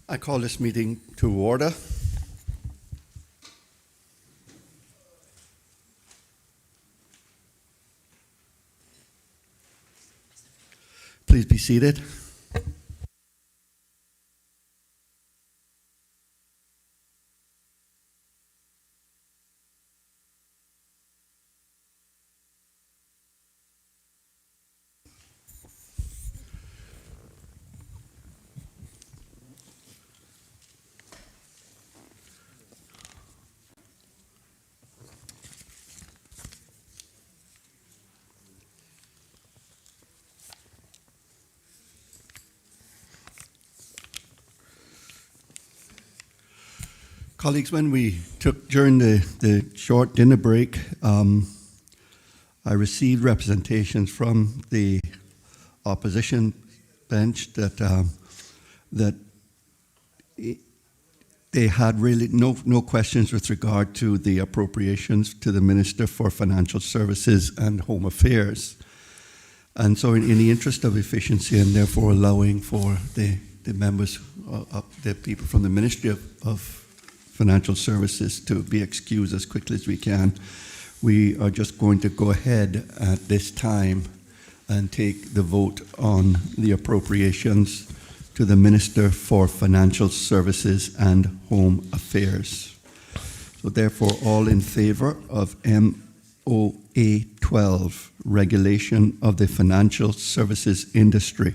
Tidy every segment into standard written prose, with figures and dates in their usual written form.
I call this meeting to order. Please be seated. Colleagues, when we took during the short dinner break, I received representations from the opposition bench that they had really no questions with regard to the appropriations to the Minister for Financial Services and Home Affairs. And so in the interest of efficiency and therefore allowing for the members, the people from the Ministry of Financial Services to be excused as quickly as we can, we are just going to go ahead at this time and take the vote on the appropriations to the Minister for Financial Services and Home Affairs. So therefore, all in favor of MOA 12, Regulation of the Financial Services Industry,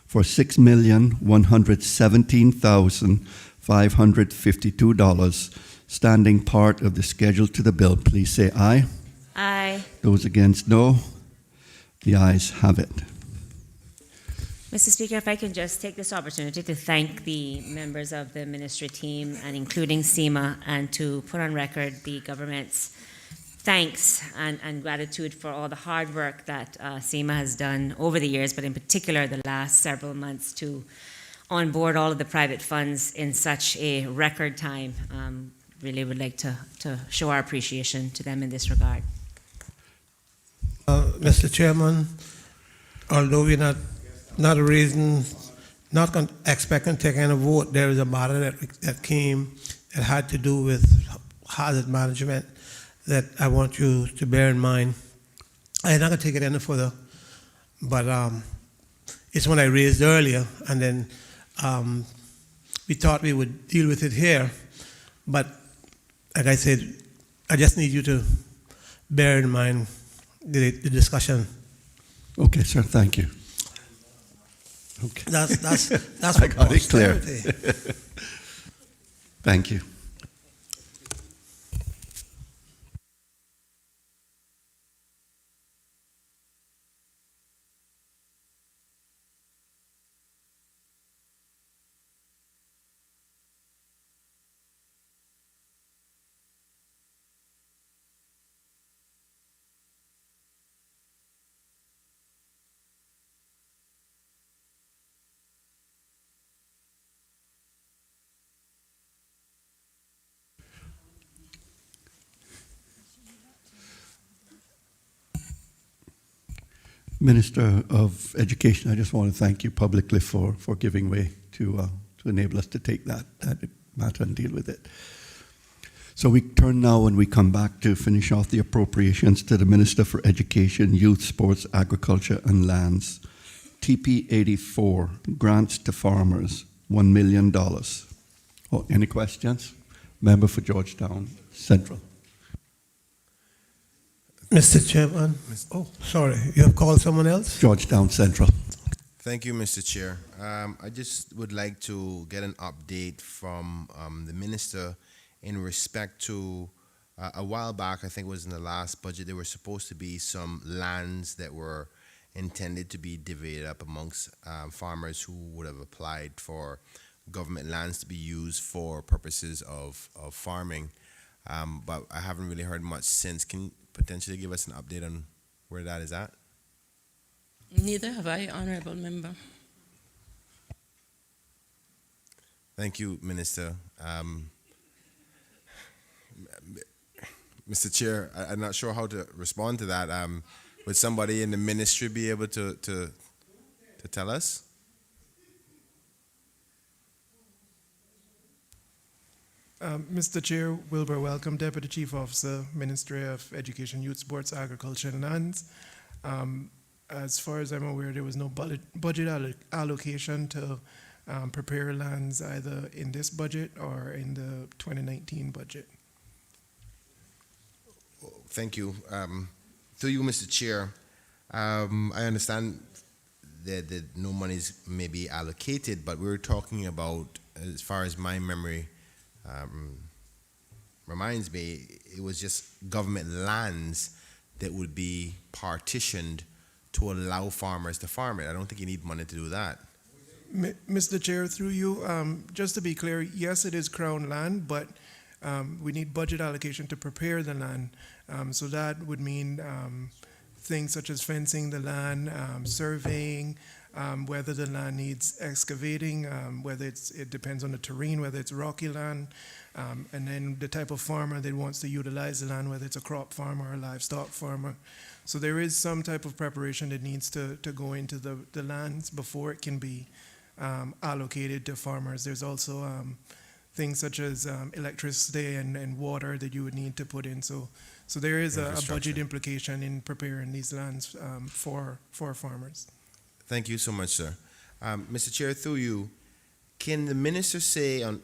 for $6,117,552, standing part of the schedule to the bill, please say aye. Aye. Those against, no. The ayes have it. Mr. Speaker, if I can just take this opportunity to thank the members of the ministry team and including SEMA, and to put on record the government's thanks and gratitude for all the hard work that SEMA has done over the years, but in particular the last several months, to onboard all of the private funds in such a record time. Really would like to show our appreciation to them in this regard. Mr. Chairman, although we're not expecting to take any vote, there is a matter that came that had to do with hazard management that I want you to bear in mind. I'm not going to take it any further, but it's one I raised earlier, and then we thought we would deal with it here. But like I said, I just need you to bear in mind the discussion. Okay, sir, thank you. Okay. That's I got it clear. Thank you. Minister of Education, I just want to thank you publicly for giving way to enable us to take that matter and deal with it. So we turn now and we come back to finish off the appropriations to the Minister for Education, Youth, Sports, Agriculture and Lands. TP 84, grants to farmers, $1 million. Oh, any questions? Member for Georgetown Central. Mr. Chairman. Oh, sorry. You have called someone else? Georgetown Central. Thank you, Mr. Chair. I just would like to get an update from the Minister in respect to a while back, I think it was in the last budget, there were supposed to be some lands that were intended to be divided up amongst farmers who would have applied for government lands to be used for purposes of farming. But I haven't really heard much since. Can you potentially give us an update on where that is at? Neither have I, Honourable Member. Thank you, Minister. Mr. Chair, I'm not sure how to respond to that. Would somebody in the ministry be able to tell us? Mr. Chair, Wilbur, welcome. Deputy Chief Officer, Ministry of Education, Youth, Sports, Agriculture, and Lands. As far as I'm aware, there was no budget allocation to prepare lands either in this budget or in the 2019 budget. Thank you. Through you, Mr. Chair, I understand that no monies may be allocated, but we were talking about, as far as my memory reminds me, it was just government lands that would be partitioned to allow farmers to farm it. I don't think you need money to do that. Mr. Chair, through you, just to be clear, yes, it is Crown land, but we need budget allocation to prepare the land. So that would mean things such as fencing the land, surveying, whether the land needs excavating, whether it depends on the terrain, whether it's rocky land, and then the type of farmer that wants to utilize the land, whether it's a crop farmer or a livestock farmer. So there is some type of preparation that needs to go into the lands before it can be allocated to farmers. There's also things such as electricity and water that you would need to put in. So there is a budget implication in preparing these lands for farmers. Thank you so much, sir. Mr. Chair, through you, can the minister say, on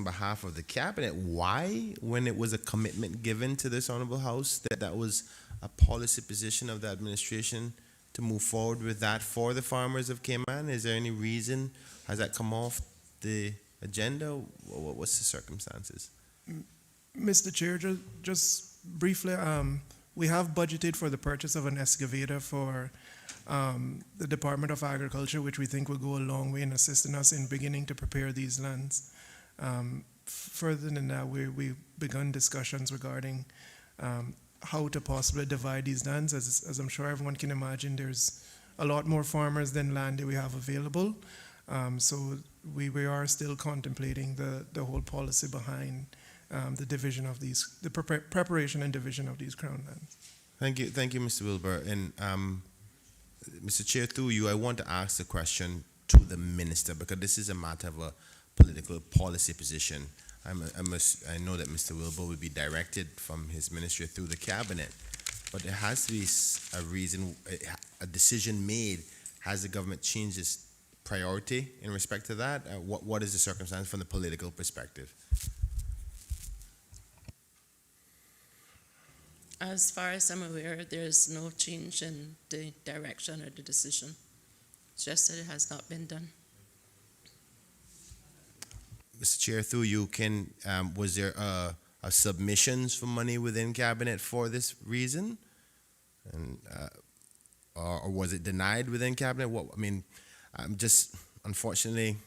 behalf of the cabinet, why, when it was a commitment given to this honorable house, that was a policy position of the administration to move forward with that for the farmers of Cayman? Is there any reason? Has that come off the agenda? What's the circumstances? Mr. Chair, just briefly, we have budgeted for the purchase of an excavator for the Department of Agriculture, which we think will go a long way in assisting us in beginning to prepare these lands. Further than that, we've begun discussions regarding how to possibly divide these lands. As I'm sure everyone can imagine, there's a lot more farmers than land that we have available. So we are still contemplating the whole policy behind the division of these, the preparation and division of these crown lands. Thank you, Mr. Wilbur. And Mr. Chair, through you, I want to ask the question to the minister, because this is a matter of a political policy position. I know that Mr. Wilbur will be directed from his ministry through the cabinet, but there has to be a reason, a decision made. Has the government changed its priority in respect to that? What is the circumstance from the political perspective? As far as I'm aware, there's no change in the direction or the decision. It's just that it has not been done. Mr. Chair, through you, was there a submissions for money within cabinet for this reason, and or was it denied within cabinet? I'm just, unfortunately,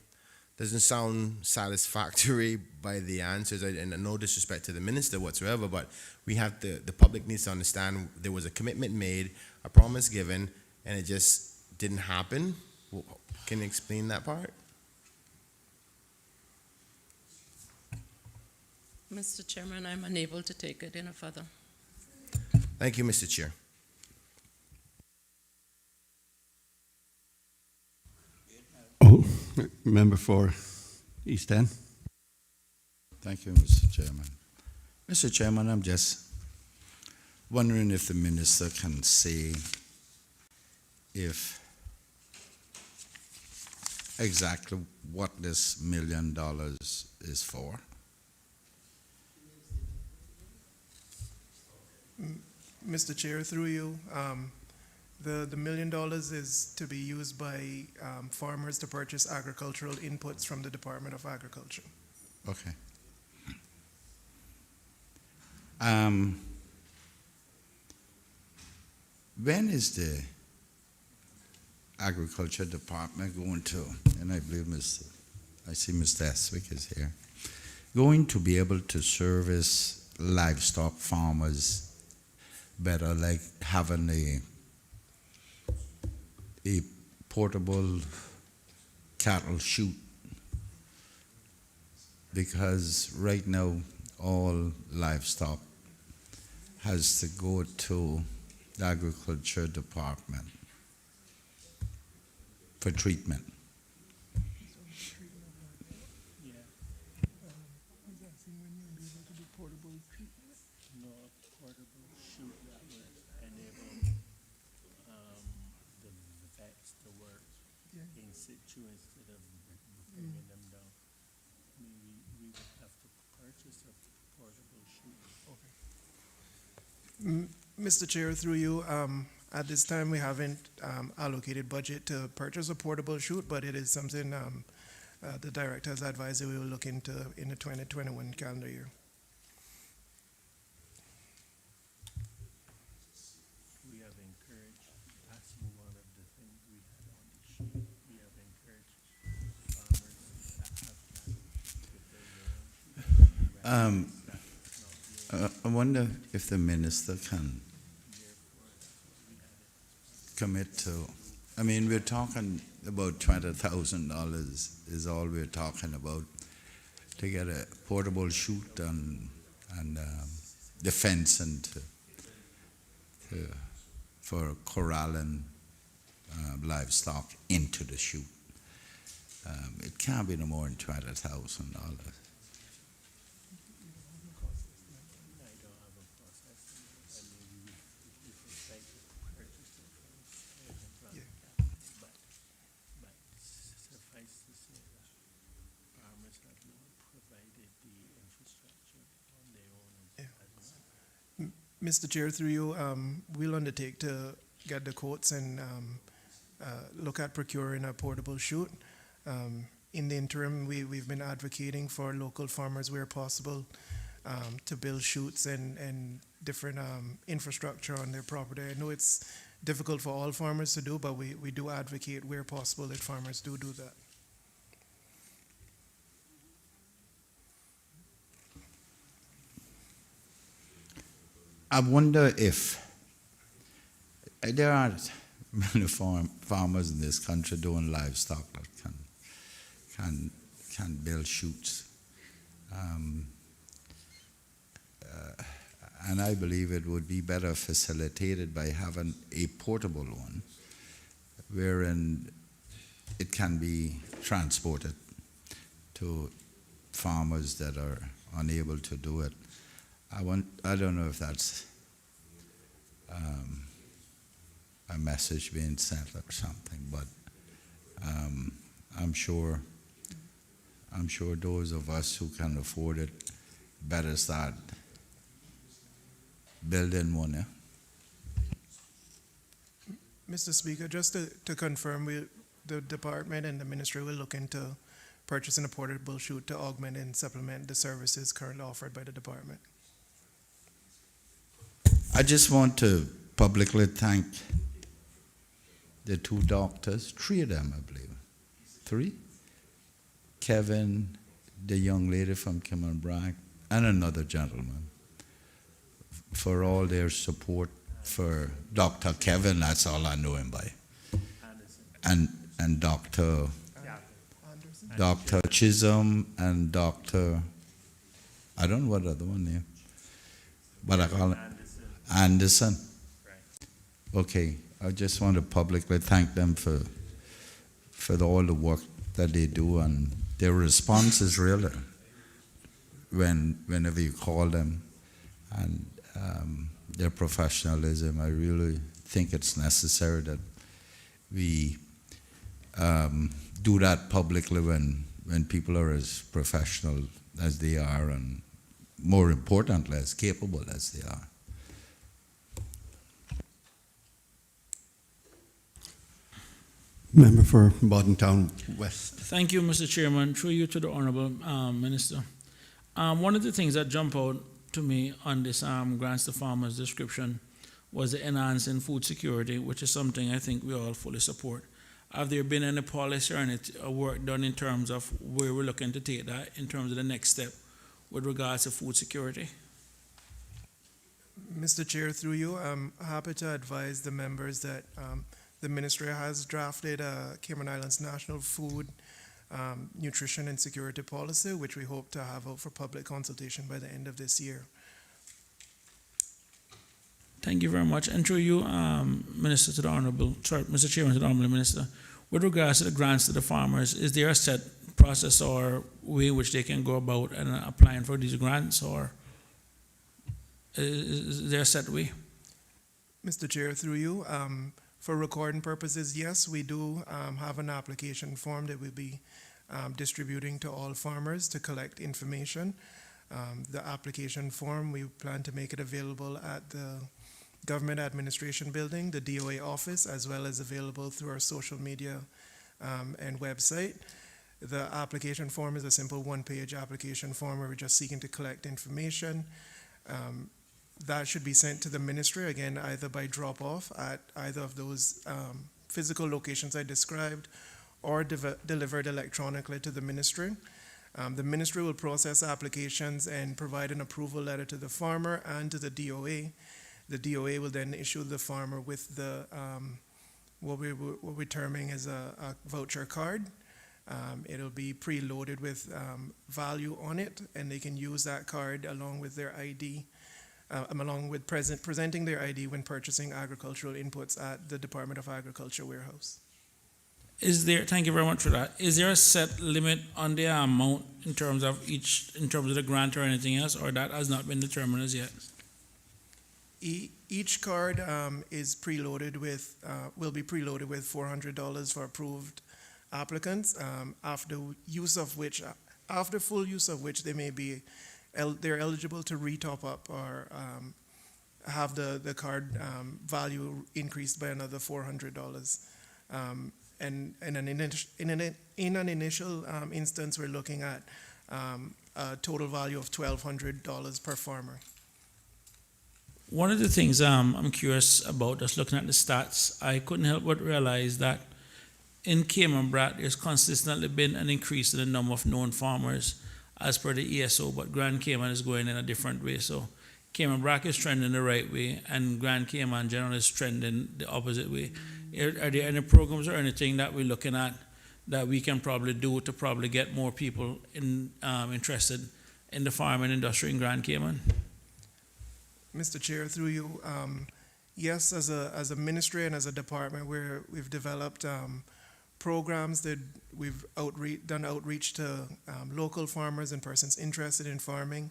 doesn't sound satisfactory by the answers, and no disrespect to the minister whatsoever, but we have the public needs to understand there was a commitment made, a promise given, and it just didn't happen. Can you explain that part? Mr. Chairman, I'm unable to take it any further. Thank you, Mr. Chair. Oh, member for East End. Thank you, Mr. Chairman. Mr. Chairman, I'm just wondering if the minister can say if exactly what this $1 million is for. Mr. Chair, through you, the $1 million is to be used by farmers to purchase agricultural inputs from the Department of Agriculture. Okay. When is the Agriculture Department going to, and I believe I see Mr. Eswick is here, going to be able to service livestock farmers better, like having a portable cattle chute? Because right now all livestock has to go to the Agriculture Department for treatment. voucher instead of bringing them down. Maybe we would have to purchase a portable chute. Mr. Chair, through you, at this time, we haven't allocated budget to purchase a portable chute, but it is something the director has advised that we will look into in the 2021 calendar year. We have encouraged, that's one of the things we had on the sheet. We have encouraged farmers that have that to build their own chute. I wonder if the minister can commit to, I mean, we're talking about $20,000 is all we're talking about to get a portable chute and the fence and for corralling livestock into the chute. It can't be no more than $20,000. Mr. Chair, through you, we'll undertake to get the quotes and look at procuring a portable chute. In the interim, we've been advocating for local farmers where possible to build chutes and different infrastructure on their property. I know it's difficult for all farmers to do, but we do advocate where possible that farmers do that. I wonder if there are many farmers in this country doing livestock that can build chutes, and I believe it would be better facilitated by having a portable one, wherein it can be transported to farmers that are unable to do it. I don't know if that's a message being sent or something, but I'm sure those of us who can afford it better start building one. Yeah? Mr. Speaker, just to confirm, the department and the ministry will look into purchasing a portable chute to augment and supplement the services currently offered by the department. I just want to publicly thank the two doctors, three of them, I believe. Three? Kevin, the young lady from Cayman, and another gentleman, for all their support for Dr. Kevin, that's all I know him by. And Dr. Chisholm and Dr. I don't know what other one name, but I call it Anderson. Okay, I just want to publicly thank them for all the work that they do, and their response is really whenever you call them, and their professionalism. I really think it's necessary that we do that publicly when people are as professional as they are, and more importantly, as capable as they are. Member for Bordentown West. Thank you, Mr. Chairman. Through you to the Honorable Minister. One of the things that jump out to me on this grants to farmers description was the enhancing food security, which is something I think we all fully support. Have there been any policy or any work done in terms of where we're looking to take that in terms of the next step with regards to food security? Mr. Chair, through you, I'm happy to advise the members that the ministry has drafted a Cayman Islands National Food, Nutrition and Security Policy, which we hope to have out for public consultation by the end of this year. Thank you very much. And through you, Mr. Chairman, to the Honorable Minister, with regards to the grants to the farmers, is there a set process or way in which they can go about and applying for these grants, or is there a set way? Mr. Chair, through you, For recording purposes, yes, we do have an application form that we'll be distributing to all farmers to collect information. The application form, we plan to make it available at the Government Administration Building, the DOA office, as well as available through our social media and website. The application form is a simple one-page application form where we're just seeking to collect information. That should be sent to the ministry, again, either by drop-off at either of those physical locations I described, or delivered electronically to the ministry. The ministry will process applications and provide an approval letter to the farmer and to the DOA. The DOA will then issue the farmer with the what we're terming as a voucher card. It'll be preloaded with value on it, and they can use that card along with their ID, along with presenting their ID when purchasing agricultural inputs at the Department of Agriculture warehouse. Thank you very much for that. Is there a set limit on the amount in terms of the grant or anything else, or that has not been determined as yet? Each card is preloaded with, will be preloaded with $400 for approved applicants, after full use of which they may be, they're eligible to re-top up or have the card value increased by another $400. And in an initial instance, we're looking at a total value of $1,200 per farmer. One of the things I'm curious about, just looking at the stats, I couldn't help but realize that in Cayman Brac, there's consistently been an increase in the number of known farmers as per the ESO, but Grand Cayman is going in a different way. So Cayman Brac is trending the right way, and Grand Cayman generally is trending the opposite way. Are there any programs or anything that we're looking at that we can probably do to probably get more people interested in the farming industry in Grand Cayman? Mr. Chair, through you, yes, as a ministry and as a department, we've developed programs that we've done outreach to local farmers and persons interested in farming.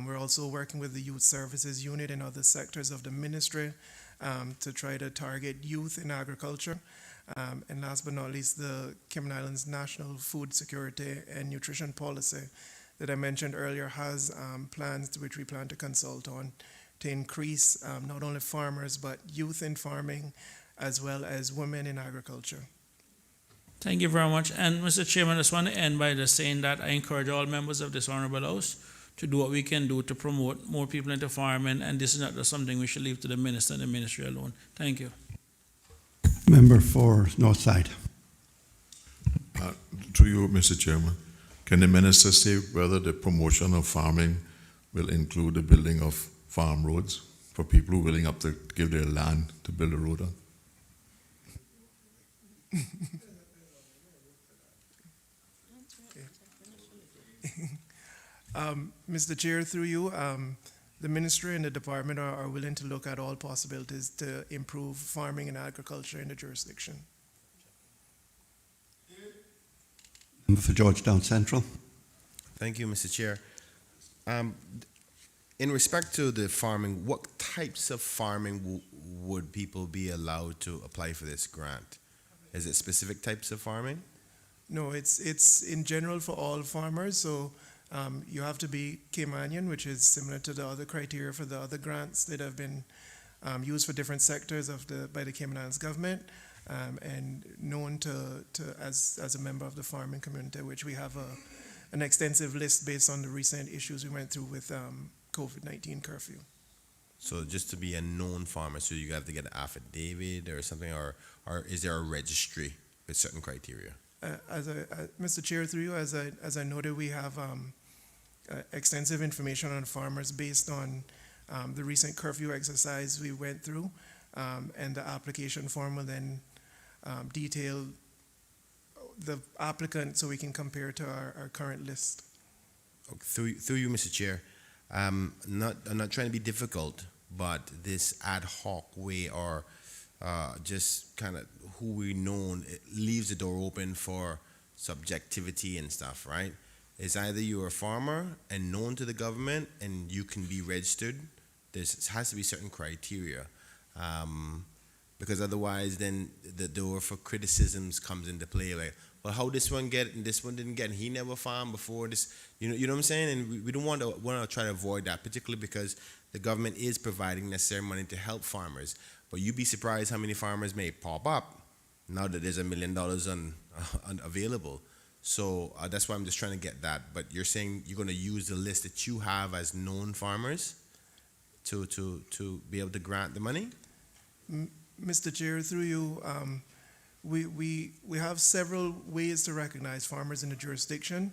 We're also working with the Youth Services Unit and other sectors of the ministry to try to target youth in agriculture. And last but not least, the Cayman Islands National Food Security and Nutrition Policy that I mentioned earlier has plans which we plan to consult on to increase not only farmers but youth in farming as well as women in agriculture. Thank you very much. And Mr. Chairman, I just want to end by just saying that I encourage all members of this Honorable House to do what we can do to promote more people into farming, and this is not just something we should leave to the minister and the ministry alone. Thank you. Member for Northside. To you, Mr. Chairman, can the minister say whether the promotion of farming will include the building of farm roads for people who are willing up to give their land to build a road on? Mr. Chair, through you, the ministry and the department are willing to look at all possibilities to improve farming and agriculture in the jurisdiction. Member for Georgetown Central. Thank you, Mr. Chair. In respect to the farming, what types of farming would people be allowed to apply for this grant? Is it specific types of farming? No, it's in general for all farmers. So you have to be Caymanian, which is similar to the other criteria for the other grants that have been used for different sectors by the Cayman Islands government, and known as a member of the farming community, which we have an extensive list based on the recent issues we went through with COVID-19 curfew. So just to be a known farmer, so you have to get an affidavit or something, or is there a registry with certain criteria? Mr. Chair, through you, as I noted, we have extensive information on farmers based on the recent curfew exercise we went through, and the application form will then detail the applicant so we can compare to our current list. Okay, through you, Mr. Chair, I'm not trying to be difficult, but this ad hoc way or just kind of who we known, it leaves the door open for subjectivity and stuff, right? It's either you're a farmer and known to the government and you can be registered. There has to be certain criteria. because otherwise then the door for criticisms comes into play. Like, well, how this one get and this one didn't get, and he never farmed before this. You know what I'm saying? And we don't want to try to avoid that, particularly because the government is providing necessary money to help farmers. But you'd be surprised how many farmers may pop up now that there's $1 million available. So that's why I'm just trying to get that. But you're saying you're going to use the list that you have as known farmers to be able to grant the money? Mr. Chair, through you, we have several ways to recognize farmers in the jurisdiction.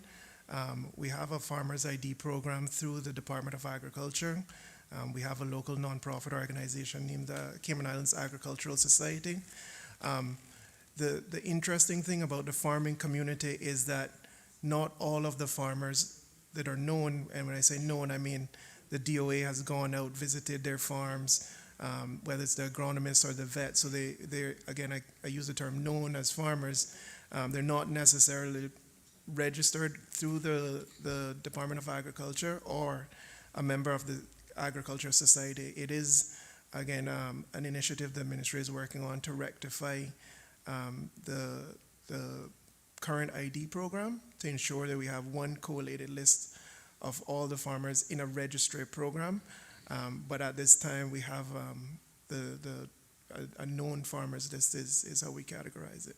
We have a Farmers ID program through the Department of Agriculture. We have a local nonprofit organization named the Cayman Islands Agricultural Society. The interesting thing about the farming community is that not all of the farmers that are known, and when I say known, I mean the DOA has gone out, visited their farms, whether it's the agronomist or the vet. So they again, I use the term known as farmers. They're not necessarily registered through the Department of Agriculture or a member of the Agriculture Society. It is, again, an initiative the ministry is working on to rectify the current ID program to ensure that we have one collated list of all the farmers in a registry program. But at this time, we have a known farmers list is how we categorize it.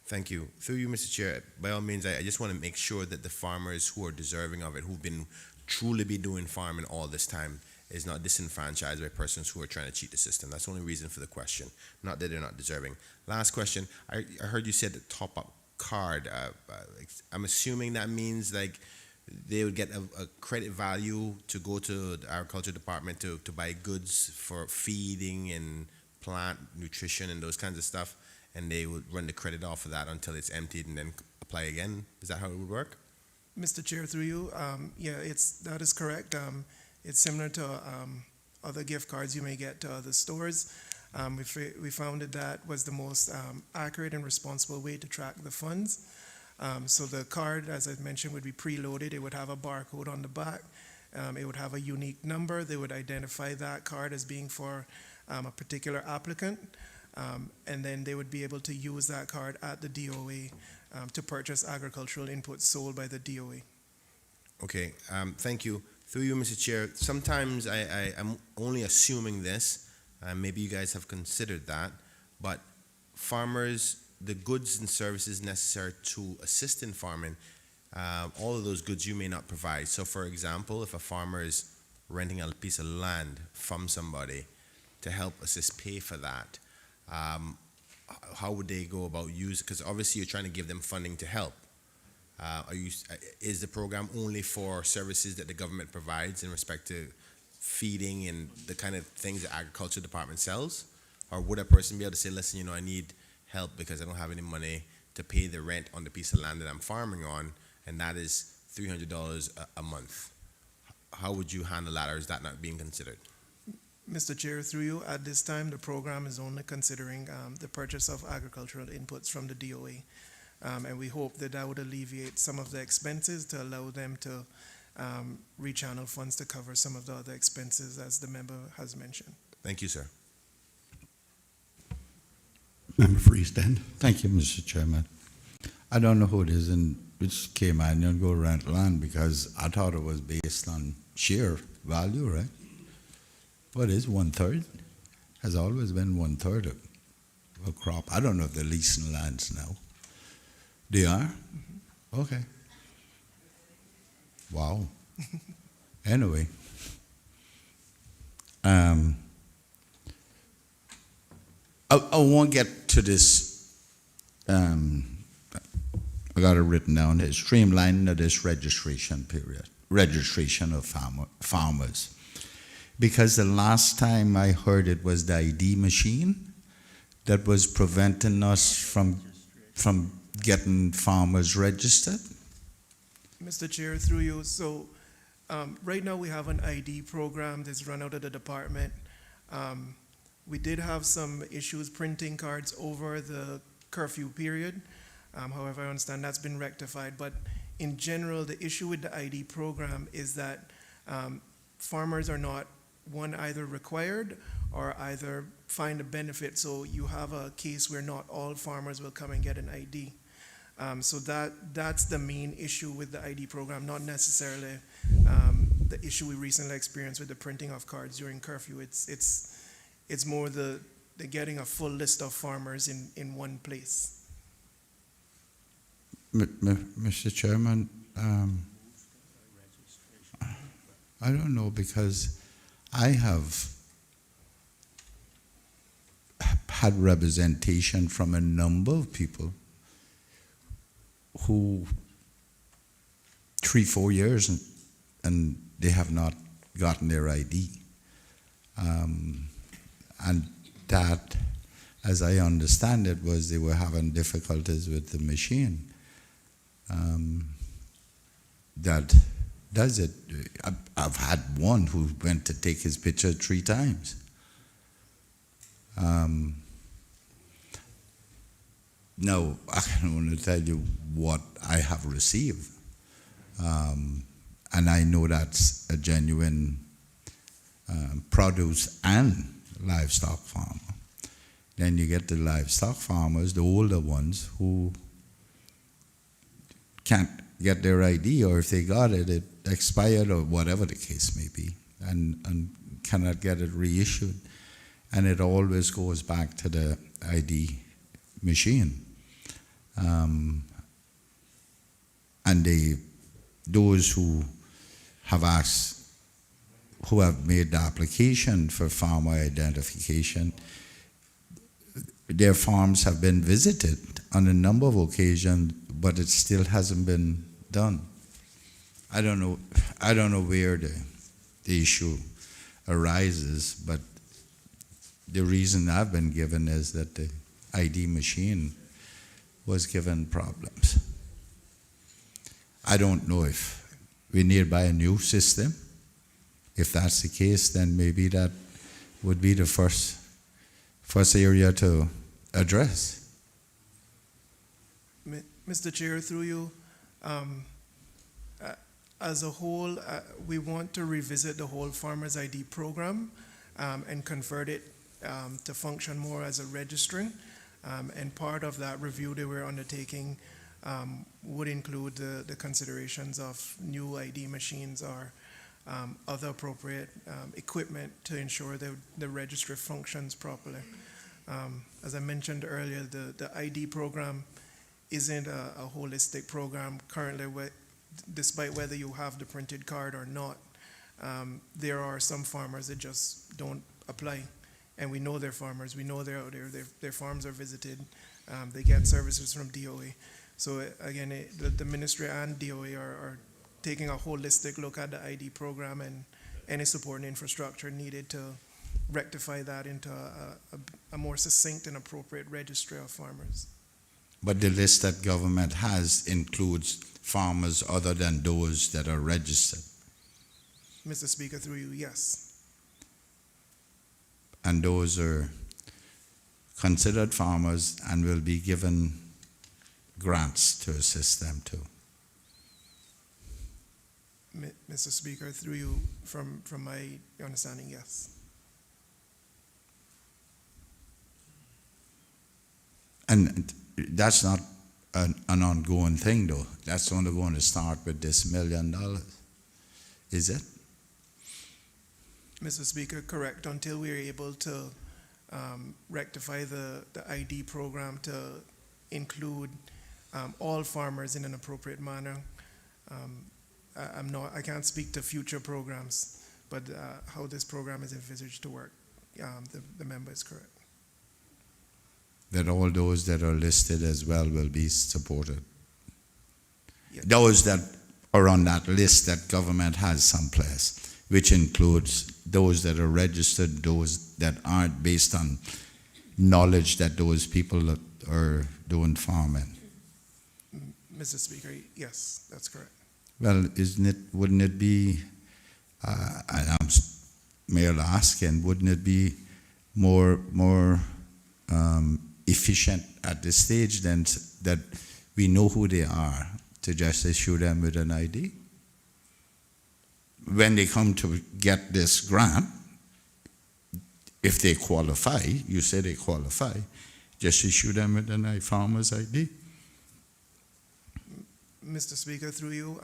Thank you. Through you, Mr. Chair, by all means, I just want to make sure that the farmers who are deserving of it, who've been truly be doing farming all this time, is not disenfranchised by persons who are trying to cheat the system. That's the only reason for the question, not that they're not deserving. Last question, I heard you said the top-up card. I'm assuming that means like they would get a credit value to go to the agriculture department to buy goods for feeding and plant nutrition and those kinds of stuff, and they would run the credit off of that until it's emptied and then apply again. Is that how it would work? Mr. Chair, through you, that is correct. It's similar to other gift cards you may get to other stores. We found that was the most accurate and responsible way to track the funds. So the card, as I mentioned, would be preloaded. It would have a barcode on the back. It would have a unique number. They would identify that card as being for a particular applicant. And then they would be able to use that card at the DOA to purchase agricultural inputs sold by the DOA. Okay, thank you. Through you, Mr. Chair, sometimes I'm only assuming this, maybe you guys have considered that, but farmers, the goods and services necessary to assist in farming, all of those goods you may not provide. So for example, if a farmer is renting a piece of land from somebody to help assist pay for that, how would they go about using, because obviously you're trying to give them funding to help. Is the program only for services that the government provides in respect to feeding and the kind of things the agriculture department sells? Or would a person be able to say, listen, I need help because I don't have any money to pay the rent on the piece of land that I'm farming on, and that is $300 a month? How would you handle that, or is that not being considered? Mr. Chair, through you, at this time, the program is only considering the purchase of agricultural inputs from the DOA. And we hope that would alleviate some of the expenses to allow them to rechannel funds to cover some of the other expenses, as the member has mentioned. Thank you, sir. Member for East End. Thank you, Mr. Chairman. I don't know who it is in which Cayman you go rent land, because I thought it was based on sheer value, right? What is 1/3? Has always been 1/3 of a crop. I don't know if they're leasing lands now. They are? Okay. Wow. Anyway. I won't get to this. I got it written down here. Streamlining of this registration period. Registration of farmers. Because the last time I heard it was the ID machine that was preventing us from getting farmers registered. Mr. Chair, through you, so right now we have an ID program that's run out of the department. We did have some issues printing cards over the curfew period. However, I understand that's been rectified. But in general, the issue with the ID program is that farmers are not, one, either required or either find a benefit. So you have a case where not all farmers will come and get an ID. So that's the main issue with the ID program, not necessarily the issue we recently experienced with the printing of cards during curfew. It's more the getting a full list of farmers in one place. Mr. Chairman, I don't know, because I have had representation from a number of people who 3-4 years and they have not gotten their ID. And that, as I understand it, was they were having difficulties with the machine. That does it. I've had one who went to take his picture 3 times. Now, I can only tell you what I have received. And I know that's a genuine produce and livestock farmer. Then you get the livestock farmers, the older ones, who can't get their ID, or if they got it, it expired, or whatever the case may be, and cannot get it reissued. And it always goes back to the ID machine. And those who have asked, who have made the application for farmer identification, their farms have been visited on a number of occasions, but it still hasn't been done. I don't know where the issue arises, but the reason I've been given is that the ID machine was given problems. I don't know if we need to buy a new system. If that's the case, then maybe that would be the first area to address. Mr. Chair, through you, as a whole, we want to revisit the whole Farmers ID program and convert it to function more as a registry. And part of that review that we're undertaking would include the considerations of new ID machines or other appropriate equipment to ensure that the registry functions properly. As I mentioned earlier, the ID program isn't a holistic program currently, despite whether you have the printed card or not. There are some farmers that just don't apply. And we know they're farmers, we know they're out there, their farms are visited, they get services from DOA. So again, the ministry and DOA are taking a holistic look at the ID program and any supporting infrastructure needed to rectify that into a more succinct and appropriate registry of farmers. But the list that government has includes farmers other than those that are registered. Mr. Speaker, through you, yes. And those are considered farmers and will be given grants to assist them too. Mr. Speaker, through you, from my understanding, yes. And that's not an ongoing thing though. That's only going to start with this $1 million. Is it? Mr. Speaker, correct. Until we are able to rectify the ID program to include all farmers in an appropriate manner, I can't speak to future programs, but how this program is envisaged to work, the member is correct. That all those that are listed as well will be supported. Yes. Those that are on that list that government has someplace, which includes those that are registered, those that aren't, based on knowledge that those people are doing farming. Mr. Speaker, yes, that's correct. Well, wouldn't it be, and I'm merely asking, wouldn't it be more efficient at this stage than that we know who they are to just issue them with an ID? When they come to get this grant, if they qualify, you say they qualify, just issue them with an farmer's ID. Mr. Speaker, through you,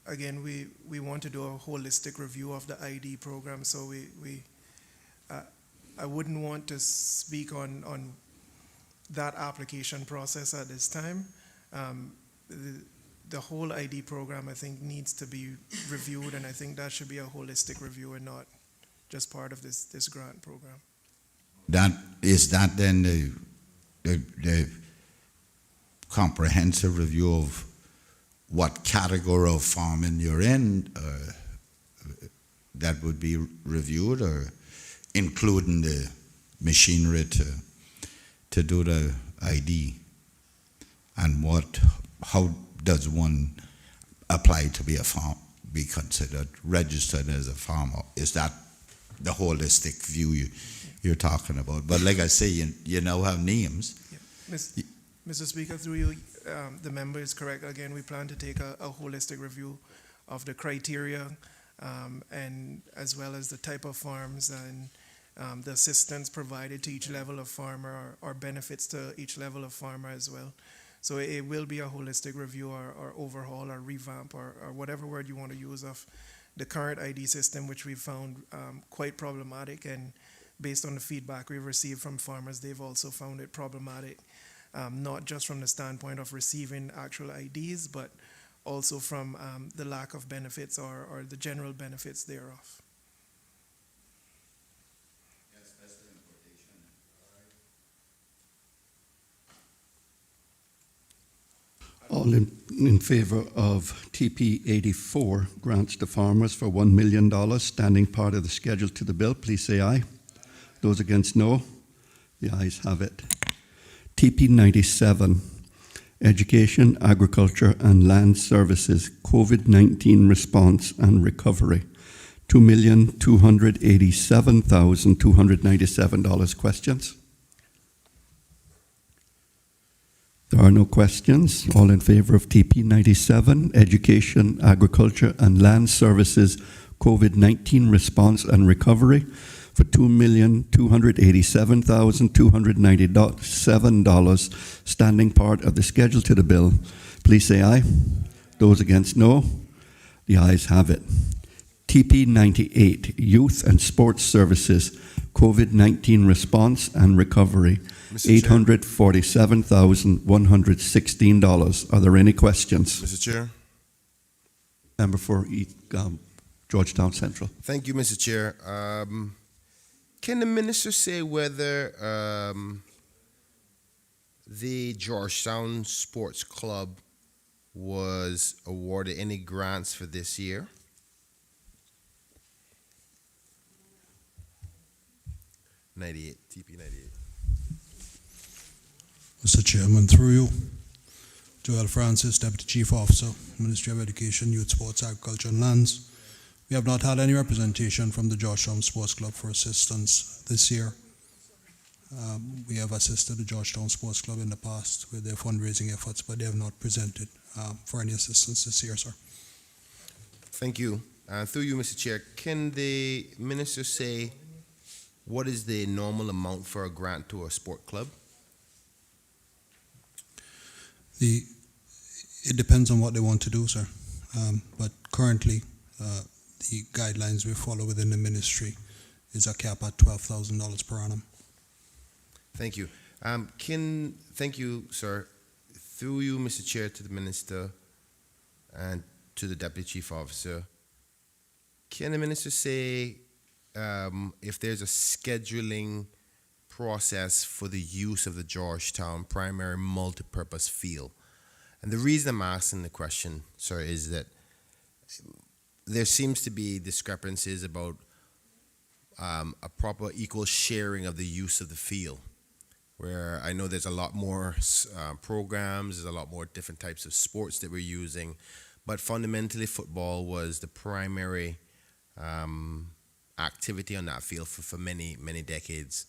again, we want to do a holistic review of the ID program, so I wouldn't want to speak on that application process at this time. The whole ID program, I think, needs to be reviewed, and I think that should be a holistic review and not just part of this grant program. Is that then the comprehensive review of what category of farming you're in that would be reviewed, or including the machinery to do the ID? And how does one apply to be considered registered as a farmer? Is that the holistic view you're talking about? But like I say, you now have names. Yeah. Mr. Speaker, through you, the member is correct. Again, we plan to take a holistic review of the criteria and as well as the type of farms and the assistance provided to each level of farmer or benefits to each level of farmer as well. So it will be a holistic review or overhaul or revamp or whatever word you want to use of the current ID system, which we've found quite problematic. And based on the feedback we've received from farmers, they've also found it problematic, not just from the standpoint of receiving actual IDs, but also from the lack of benefits or the general benefits thereof. All in favor of TP 84, grants to farmers for $1 million, standing part of the schedule to the bill, please say aye. Those against, no. The ayes have it. TP 97, Education, Agriculture and Land Services, COVID-19 Response and Recovery, $2,287,297. Questions? There are no questions. All in favor of TP 97, Education, Agriculture and Land Services, COVID-19 Response and Recovery for $2,287,297, standing part of the schedule to the bill, please say aye. Those against, no. The ayes have it. TP 98, Youth and Sports Services, COVID-19 Response and Recovery, $847,116. Are there any questions? Mr. Chair. Member for Georgetown Central. Thank you, Mr. Chair. Can the minister say whether the Georgetown Sports Club was awarded any grants for this year? TP 98. Mr. Chairman, through you, Joel Francis, Deputy Chief Officer, Ministry of Education, Youth, Sports, Agriculture and Lands. We have not had any representation from the Georgetown Sports Club for assistance this year. We have assisted the Georgetown Sports Club in the past with their fundraising efforts, but they have not presented for any assistance this year, sir. Thank you. Through you, Mr. Chair, can the minister say what is the normal amount for a grant to a sport club? It depends on what they want to do, sir. But currently, the guidelines we follow within the ministry is a cap at $12,000 per annum. Thank you. Thank you, sir. Through you, Mr. Chair, to the minister and to the Deputy Chief Officer, can the minister say if there's a scheduling process for the use of the Georgetown primary multipurpose field? And the reason I'm asking the question, sir, is that there seems to be discrepancies about a proper equal sharing of the use of the field, where I know there's a lot more programs, there's a lot more different types of sports that we're using, but fundamentally football was the primary activity on that field for many, many decades.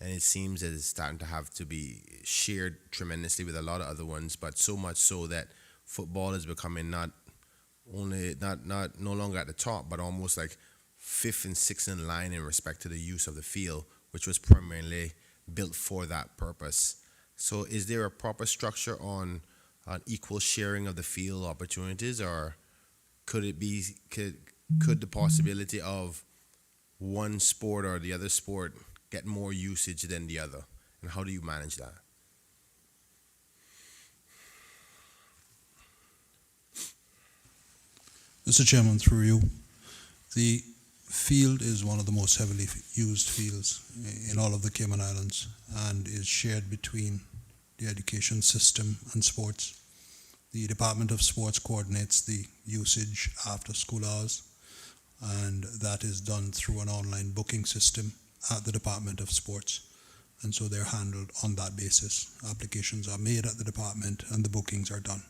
And it seems that it's starting to have to be shared tremendously with a lot of other ones, but so much so that football is becoming no longer at the top, but almost like fifth and sixth in line in respect to the use of the field, which was primarily built for that purpose. So is there a proper structure on equal sharing of the field opportunities, or could the possibility of one sport or the other sport get more usage than the other? And how do you manage that? Mr. Chairman, through you, the field is one of the most heavily used fields in all of the Cayman Islands and is shared between the education system and sports. The Department of Sports coordinates the usage after school hours, and that is done through an online booking system at the Department of Sports. And so they're handled on that basis. Applications are made at the department and the bookings are done.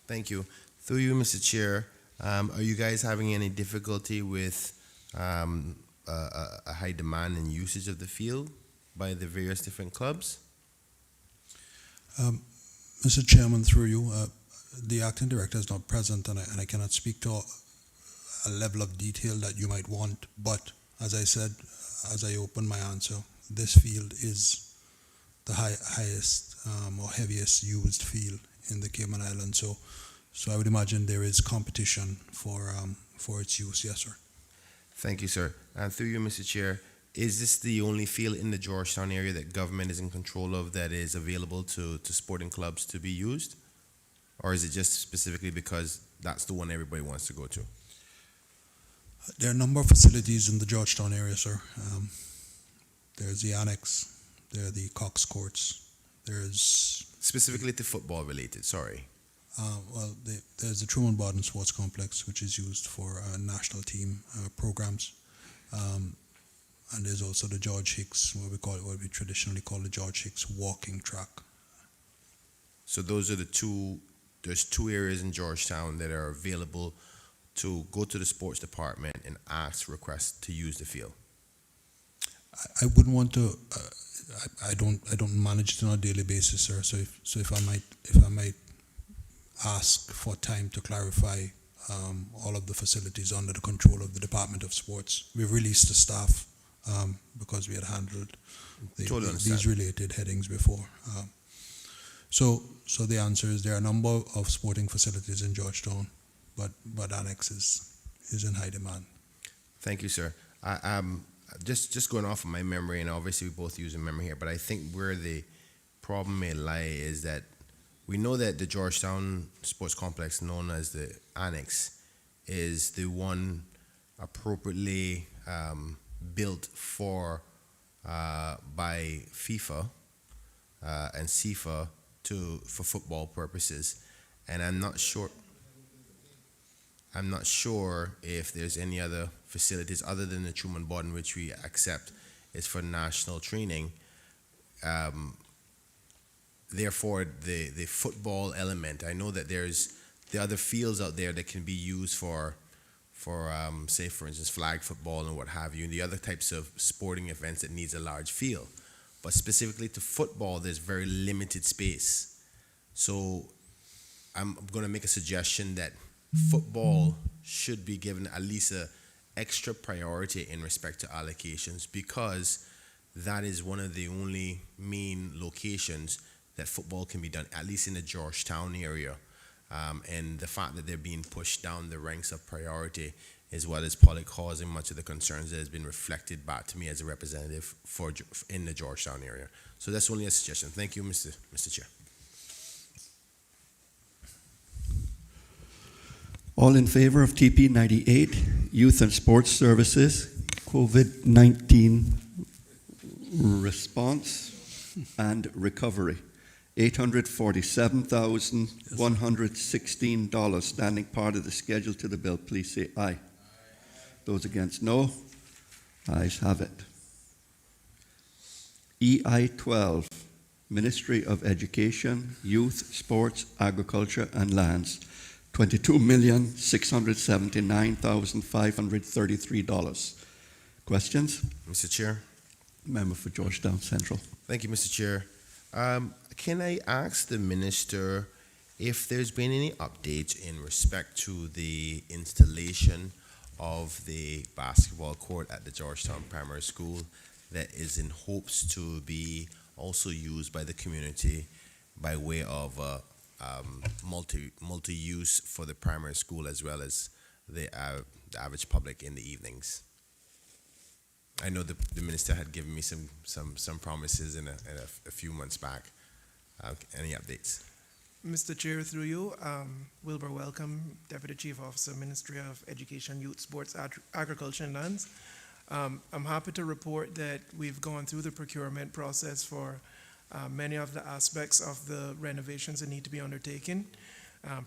Thank you. Through you, Mr. Chair, are you guys having any difficulty with a high demand and usage of the field by the various different clubs? Mr. Chairman, through you, the acting director is not present, and I cannot speak to a level of detail that you might want. But as I said, as I opened my answer, this field is the highest or heaviest used field in the Cayman Islands. So I would imagine there is competition for its use. Yes, sir. Thank you, sir. And through you, Mr. Chair, is this the only field in the Georgetown area that government is in control of that is available to sporting clubs to be used? Or is it just specifically because that's the one everybody wants to go to? There are a number of facilities in the Georgetown area, sir. There's the annex, there are the Cox Courts, there's... Specifically to football related, sorry. There's the Truman Borden Sports Complex, which is used for national team programs. And there's also the George Hicks, what we traditionally call the George Hicks walking track. So those are there's two areas in Georgetown that are available to go to the sports department and request to use the field. I wouldn't want to. I don't manage it on a daily basis, sir. So if I might ask for time to clarify all of the facilities under the control of the Department of Sports. We've released the staff because we had handled these related headings before. So the answer is there are a number of sporting facilities in Georgetown, but Annex is in high demand. Thank you, sir. Just going off of my memory, and obviously we both use a memory here, but I think where the problem may lie is that we know that the Georgetown Sports Complex, known as the Annex, is the one appropriately built for by FIFA and CIFA for football purposes, and I'm not sure if there's any other facilities other than the Truman Borden, which we accept is for national training. Therefore, the football element, I know that there's the other fields out there that can be used for say, for instance, flag football and what have you, and the other types of sporting events that needs a large field. But specifically to football, there's very limited space. So I'm going to make a suggestion that football should be given at least a extra priority in respect to allocations, because that is one of the only main locations that football can be done, at least in the Georgetown area. And the fact that they're being pushed down the ranks of priority is what is probably causing much of the concerns that has been reflected back to me as a representative in the Georgetown area. So that's only a suggestion. Thank you, Mr. Chair. All in favor of TP 98, Youth and Sports Services, COVID-19 response and recovery. $847,116 standing part of the schedule to the bill. Please say aye. Those against, no. Ayes have it. EI 12, Ministry of Education, Youth, Sports, Agriculture and Lands, $22,679,533. Questions? Mr. Chair. Member for Georgetown Central. Thank you, Mr. Chair. Can I ask the Minister if there's been any updates in respect to the installation of the basketball court at the Georgetown Primary School that is in hopes to be also used by the community by way of multi-use for the primary school as well as the average public in the evenings. I know the minister had given me some promises in a few months back. Any updates? Mr. Chair, through you, Wilbur Welcome, Deputy Chief Officer, Ministry of Education, Youth, Sports, Agriculture and Lands. I'm happy to report that we've gone through the procurement process for many of the aspects of the renovations that need to be undertaken.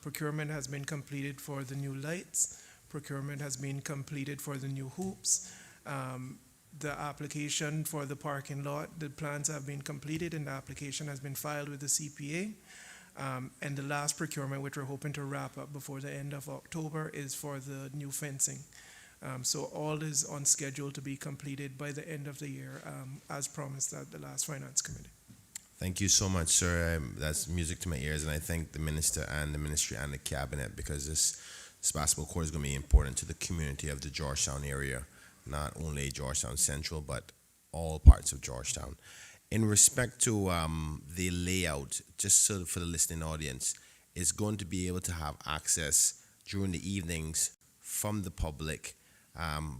Procurement has been completed for the new lights. Procurement has been completed for the new hoops. The application for the parking lot, the plans have been completed and the application has been filed with the CPA. And the last procurement, which we're hoping to wrap up before the end of October, is for the new fencing. So all is on schedule to be completed by the end of the year, as promised at the last Finance Committee. Thank you so much, sir. That's music to my ears, and I thank the minister and the ministry and the cabinet because this basketball court is going to be important to the community of the Georgetown area, not only Georgetown Central, but all parts of Georgetown. In respect to the layout, just so for the listening audience, is going to be able to have access during the evenings from the public,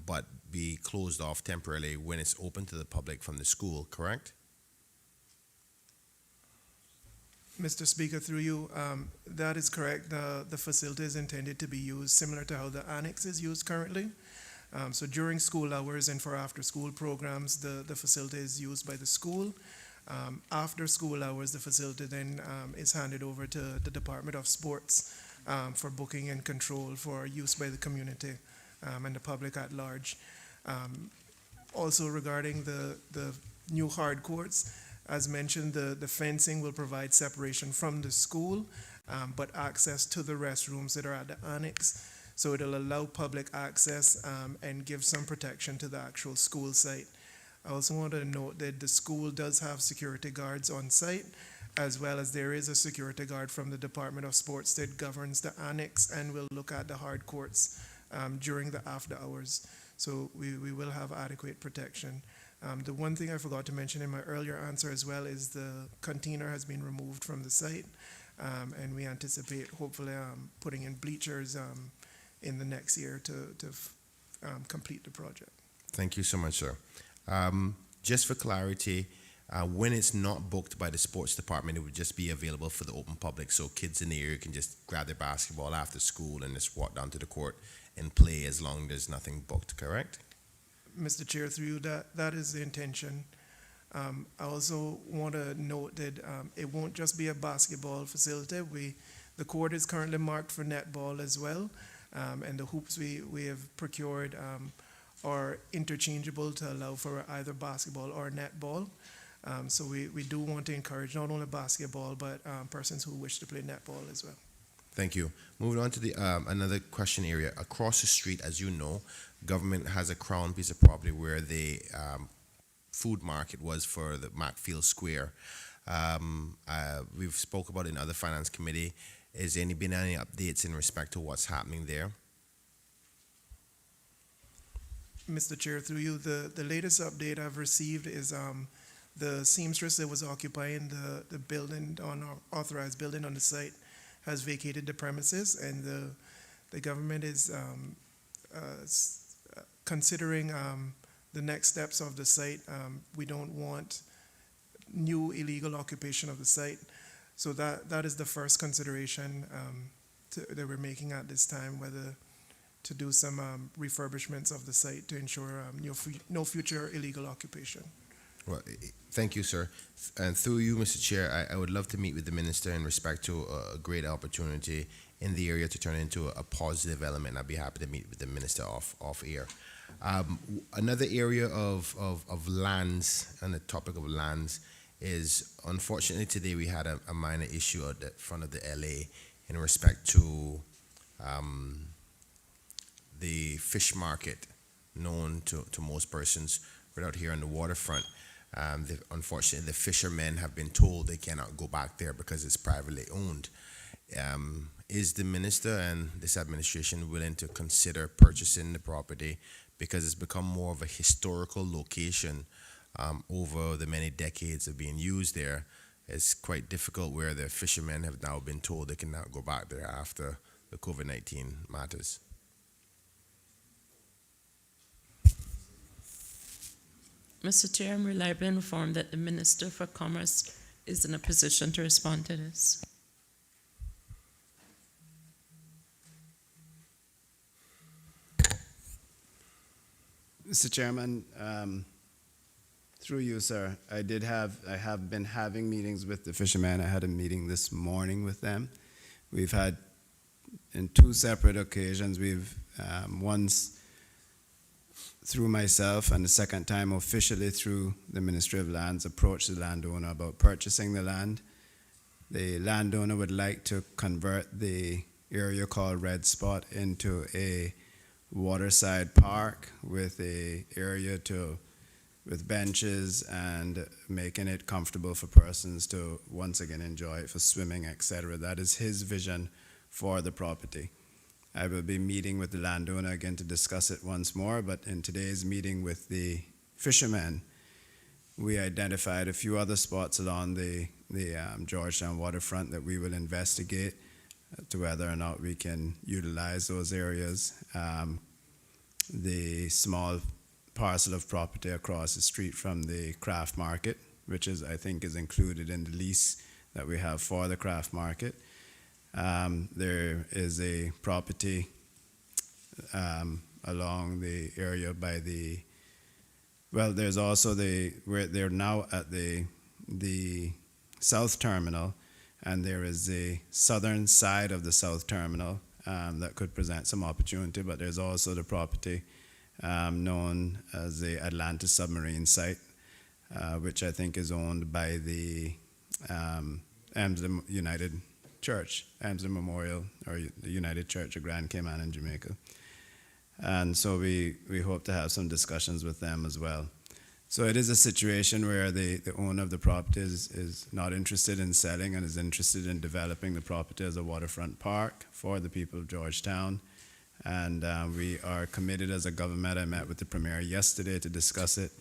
but be closed off temporarily when it's open to the public from the school, correct? Mr. Speaker, through you, that is correct. The facility is intended to be used similar to how the annex is used currently. So during school hours and for after-school programs, the facility is used by the school. After school hours, the facility then is handed over to the Department of Sports for booking and control for use by the community and the public at large. Also regarding the new hard courts, as mentioned, the fencing will provide separation from the school, but access to the restrooms that are at the annex. So it'll allow public access and give some protection to the actual school site. I also want to note that the school does have security guards on site, as well as there is a security guard from the Department of Sports that governs the annex and will look at the hard courts during the after hours. So we will have adequate protection. The one thing I forgot to mention in my earlier answer as well is the container has been removed from the site, and we anticipate hopefully putting in bleachers in the next year to complete the project. Thank you so much, sir. Just for clarity, when it's not booked by the sports department, it would just be available for the open public, so kids in the area can just grab their basketball after school and just walk down to the court and play as long as there's nothing booked, correct? Mr. Chair, through you, that is the intention. I also want to note that it won't just be a basketball facility. The court is currently marked for netball as well, and the hoops we have procured are interchangeable to allow for either basketball or netball. So we do want to encourage not only basketball, but persons who wish to play netball as well. Thank you. Moving on to the another question area. Across the street, as you know, government has a crown piece of property where the food market was for the Macfield Square. We've spoke about it in other finance committee. Is there been any updates in respect to what's happening there? Mr. Chair, through you, the latest update I've received is the seamstress that was occupying the building, authorized building on the site, has vacated the premises, and the government is considering the next steps of the site. We don't want new illegal occupation of the site, so that is the first consideration that we're making at this time, whether to do some refurbishments of the site to ensure no future illegal occupation. Well, thank you, sir. And through you, Mr. Chair, I would love to meet with the minister in respect to a great opportunity in the area to turn into a positive element. I'd be happy to meet with the minister off air. Another area of lands, and the topic of lands, is unfortunately today we had a minor issue at the front of the LA in respect to the fish market, known to most persons right out here on the waterfront. Unfortunately, the fishermen have been told they cannot go back there because it's privately owned. Is the minister and this administration willing to consider purchasing the property because it's become more of a historical location over the many decades of being used there? It's quite difficult where the fishermen have now been told they cannot go back there after the COVID-19 matters. Mr. Chair, I'm reliably informed that the Minister for Commerce is in a position to respond to this. Mr. Chairman, through you, sir, I have been having meetings with the fishermen. I had a meeting this morning with them. We've had, in two separate occasions, once through myself and the second time officially through the Ministry of Lands, approached the landowner about purchasing the land. The landowner would like to convert the area called Red Spot into a waterside park with a area with benches and making it comfortable for persons to once again enjoy it for swimming, etc. That is his vision for the property. I will be meeting with the landowner again to discuss it once more, but in today's meeting with the fishermen, we identified a few other spots along the Georgetown waterfront that we will investigate to whether or not we can utilize those areas. The small parcel of property across the street from the craft market, which I think is included in the lease that we have for the craft market. There is a property along the area by there's also where they're now at the south terminal, and there is the southern side of the south terminal that could present some opportunity, but there's also the property known as the Atlanta submarine site, which I think is owned by the Amsden United Church, Amsden Memorial, or the United Church of Grand Cayman in Jamaica. And so we hope to have some discussions with them as well. So it is a situation where the owner of the property is not interested in selling and is interested in developing the property as a waterfront park for the people of Georgetown. And we are committed as a government. I met with the Premier yesterday to discuss it,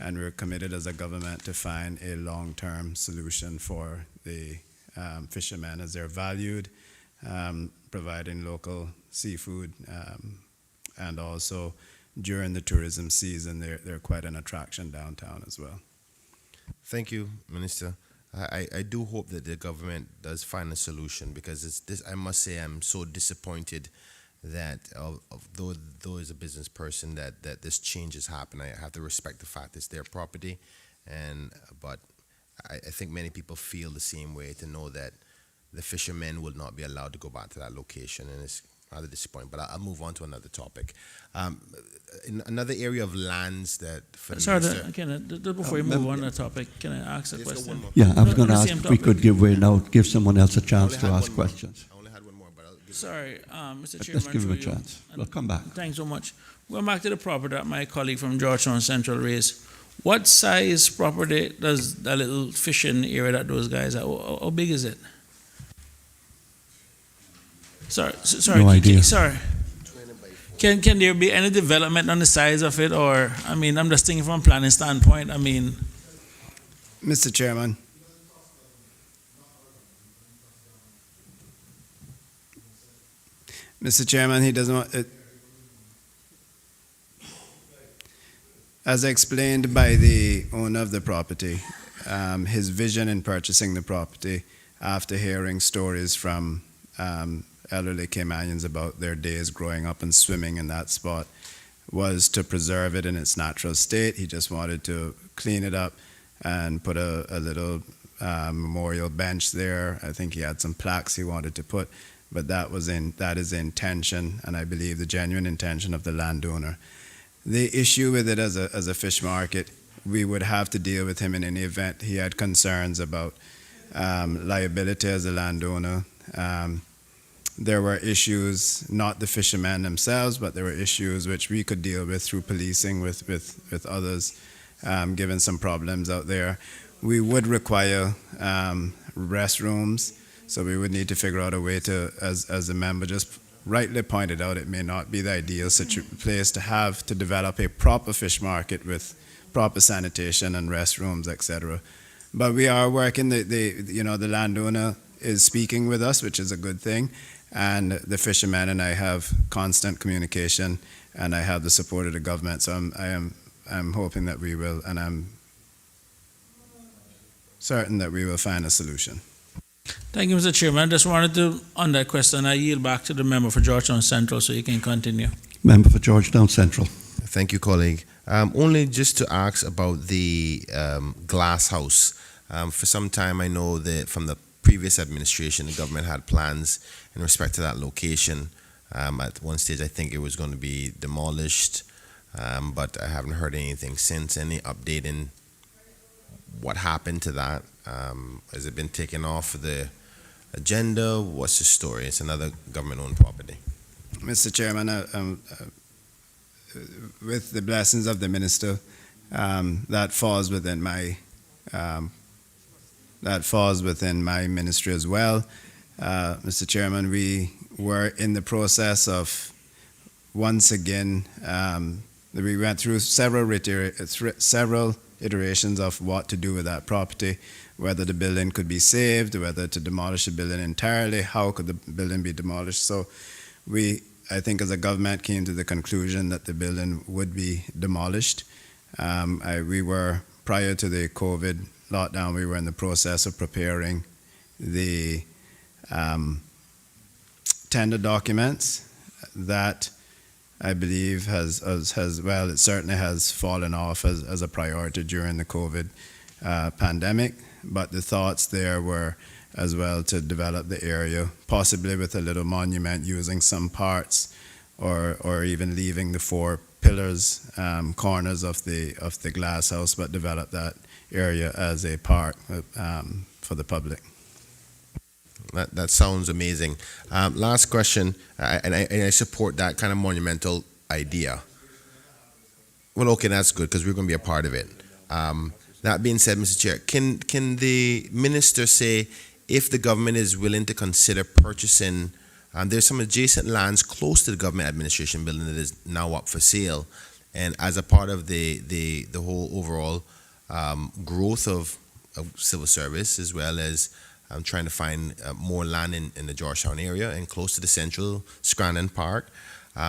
and we're committed as a government to find a long-term solution for the fishermen, as they're valued, providing local seafood, and also during the tourism season, they're quite an attraction downtown as well. Thank you, Minister. I do hope that the government does find a solution, because I must say I'm so disappointed that though as a business person that this change has happened. I have to respect the fact it's their property, but I think many people feel the same way, to know that the fishermen will not be allowed to go back to that location, and it's rather disappointing. But I'll move on to another topic. In another area of lands that for the Sorry, minister, before you move on to the topic, can I ask a question? Yeah, I was going to On the ask same if we could topic. give someone else a chance only to had ask one more. questions. I only had one more, but I'll give Sorry, Mr. Chairman. Let's give him a through you. chance. We'll come back. Thanks so much. Going back to the property that my colleague from Georgetown Central raised, what size property does that little fishing area that those guys are? How big is it? Sorry. No idea. Sorry. Can there be any development on the size of it, or I'm just thinking from a planning standpoint. Mr. Chairman. Mr. Chairman, he doesn't want it. As explained by the owner of the property, his vision in purchasing the property, after hearing stories from elderly Caymanians about their days growing up and swimming in that spot, was to preserve it in its natural state. He just wanted to clean it up and put a little memorial bench there. I think he had some plaques he wanted to put, but that is the intention, and I believe the genuine intention of the landowner. The issue with it as a fish market, we would have to deal with him in any event. He had concerns about liability as a landowner. There were issues, not the fishermen themselves, but there were issues which we could deal with through policing with others, given some problems out there. We would require restrooms So we would need to figure out a way to, as the member just rightly pointed out, it may not be the ideal place to have to develop a proper fish market with proper sanitation and restrooms, etc. But we are working. The landowner is speaking with us, which is a good thing, and the fishermen and I have constant communication, and I have the support of the government. So I'm hoping that we will, and I'm certain that we will find a solution. Thank you, Mr. Chairman. I just wanted to, on that question, I yield back to the member for Georgetown Central so you can continue. Member for Georgetown Central. Thank you, colleague. Only just to ask about the glass house. For some time, I know that from the previous administration, the government had plans in respect to that location. At one stage, I think it was going to be demolished, but I haven't heard anything since. Any update in what happened to that? Has it been taken off the agenda? What's the story? It's another government-owned property. Mr. Chairman, with the blessings of the minister, that falls within my ministry as well. Mr. Chairman, we were in the process of once again. We went through several iterations of what to do with that property, whether the building could be saved, whether to demolish the building entirely, how could the building be demolished. So I think as a government came to the conclusion that the building would be demolished. We were, prior to the COVID lockdown, we were in the process of preparing the tender documents. That I believe has it certainly has fallen off as a priority during the COVID pandemic, but the thoughts there were as well to develop the area, possibly with a little monument using some parts, or even leaving the four pillars, corners of the glass house, but develop that area as a park for the public. That sounds amazing. Last question, and I support that kind of monumental idea. Well, okay, that's good because we're going to be a part of it. That being said, Mr. Chair, can the minister say if the government is willing to consider purchasing, there's some adjacent lands close to the government administration building that is now up for sale, and as a part of the whole overall growth of civil service, as well as trying to find more land in the Georgetown area and close to the central Scranton Park,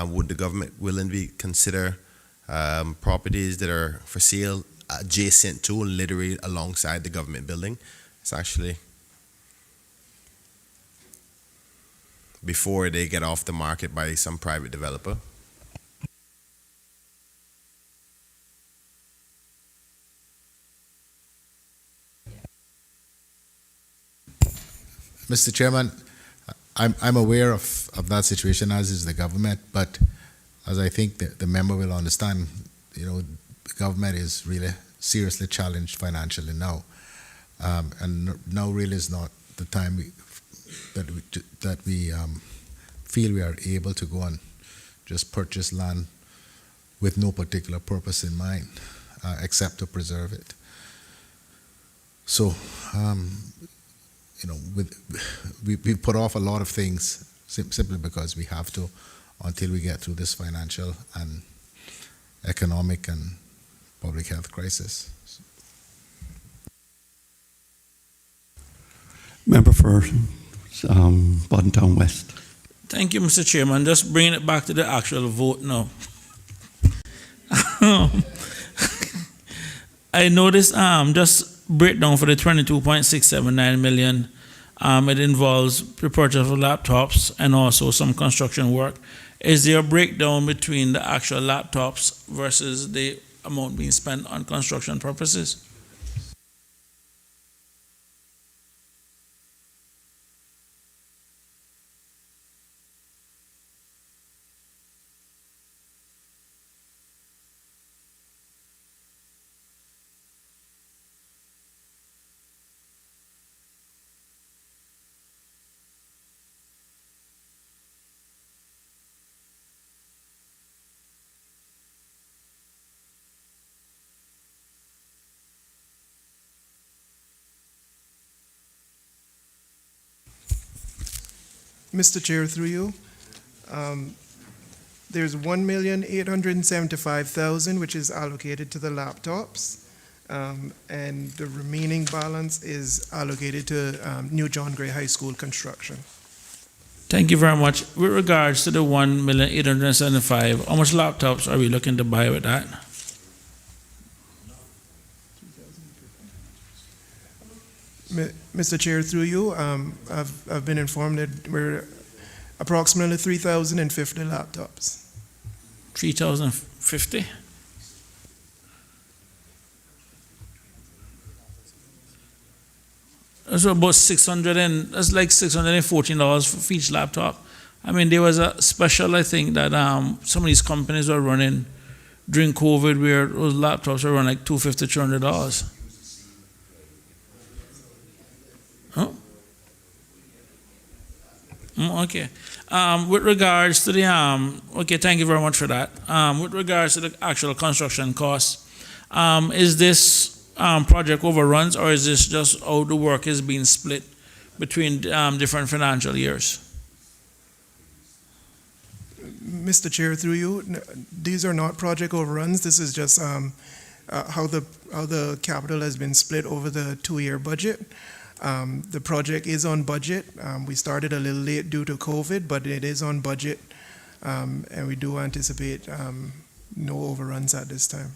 would the government willing to consider properties that are for sale adjacent to, literally alongside the government building? It's actually before they get off the market by some private developer. Mr. Chairman, I'm aware of that situation, as is the government, but as I think the member will understand, the government is really seriously challenged financially now, and now really is not the time that we feel we are able to go and just purchase land with no particular purpose in mind, except to preserve it. So, we put off a lot of things simply because we have to until we get through this financial and economic and public health crisis. Member for Bodden Town West. Thank you, Mr. Chairman. Just bringing it back to the actual vote now. I noticed just breakdown for the 22.679 million. It involves the purchase of laptops and also some construction work. Is there a breakdown between the actual laptops versus the amount being spent on construction purposes? Mr. Chair, through you, there's 1,875,000 which is allocated to the laptops, and the remaining balance is allocated to New John Gray High School construction. Thank you very much. With regards to the 1,875,000, how much laptops are we looking to buy with that? Mr. Chair, through you, I've been informed that we're approximately 3,050 laptops. 3,050? That's about that's like $614 for each laptop. I mean, there was a special, I think, that some of these companies were running during COVID where those laptops were running like $250, $300. Oh. Okay. With regards to the okay, thank you very much for that. With regards to the actual construction costs, is this project overruns, or is this just how the work is being split between different financial years? Mr. Chair, through you, these are not project overruns. This is just how the capital has been split over the 2-year budget. The project is on budget. We started a little late due to COVID, but it is on budget, and we do anticipate no overruns at this time.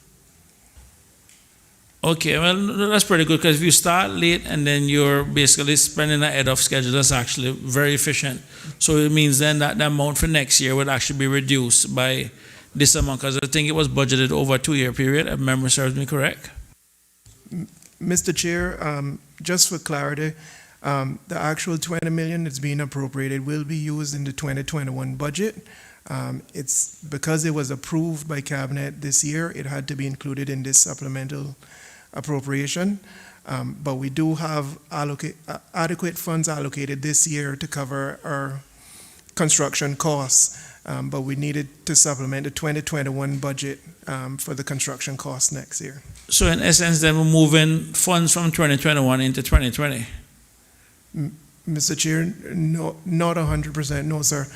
Okay, well, that's pretty good, because if you start late and then you're basically spending ahead of schedule, that's actually very efficient. So it means then that the amount for next year would actually be reduced by this amount, because I think it was budgeted over a 2-year period, if memory serves me correct. Mr. Chair, just for clarity, the actual 20 million that's being appropriated will be used in the 2021 budget. It's because it was approved by Cabinet this year, it had to be included in this supplemental appropriation. But we do have adequate funds allocated this year to cover our construction costs. But we needed to supplement the 2021 budget for the construction costs next year. So in essence, then we're moving funds from 2021 into 2020. Mr. Chair, no, not 100%, no, sir.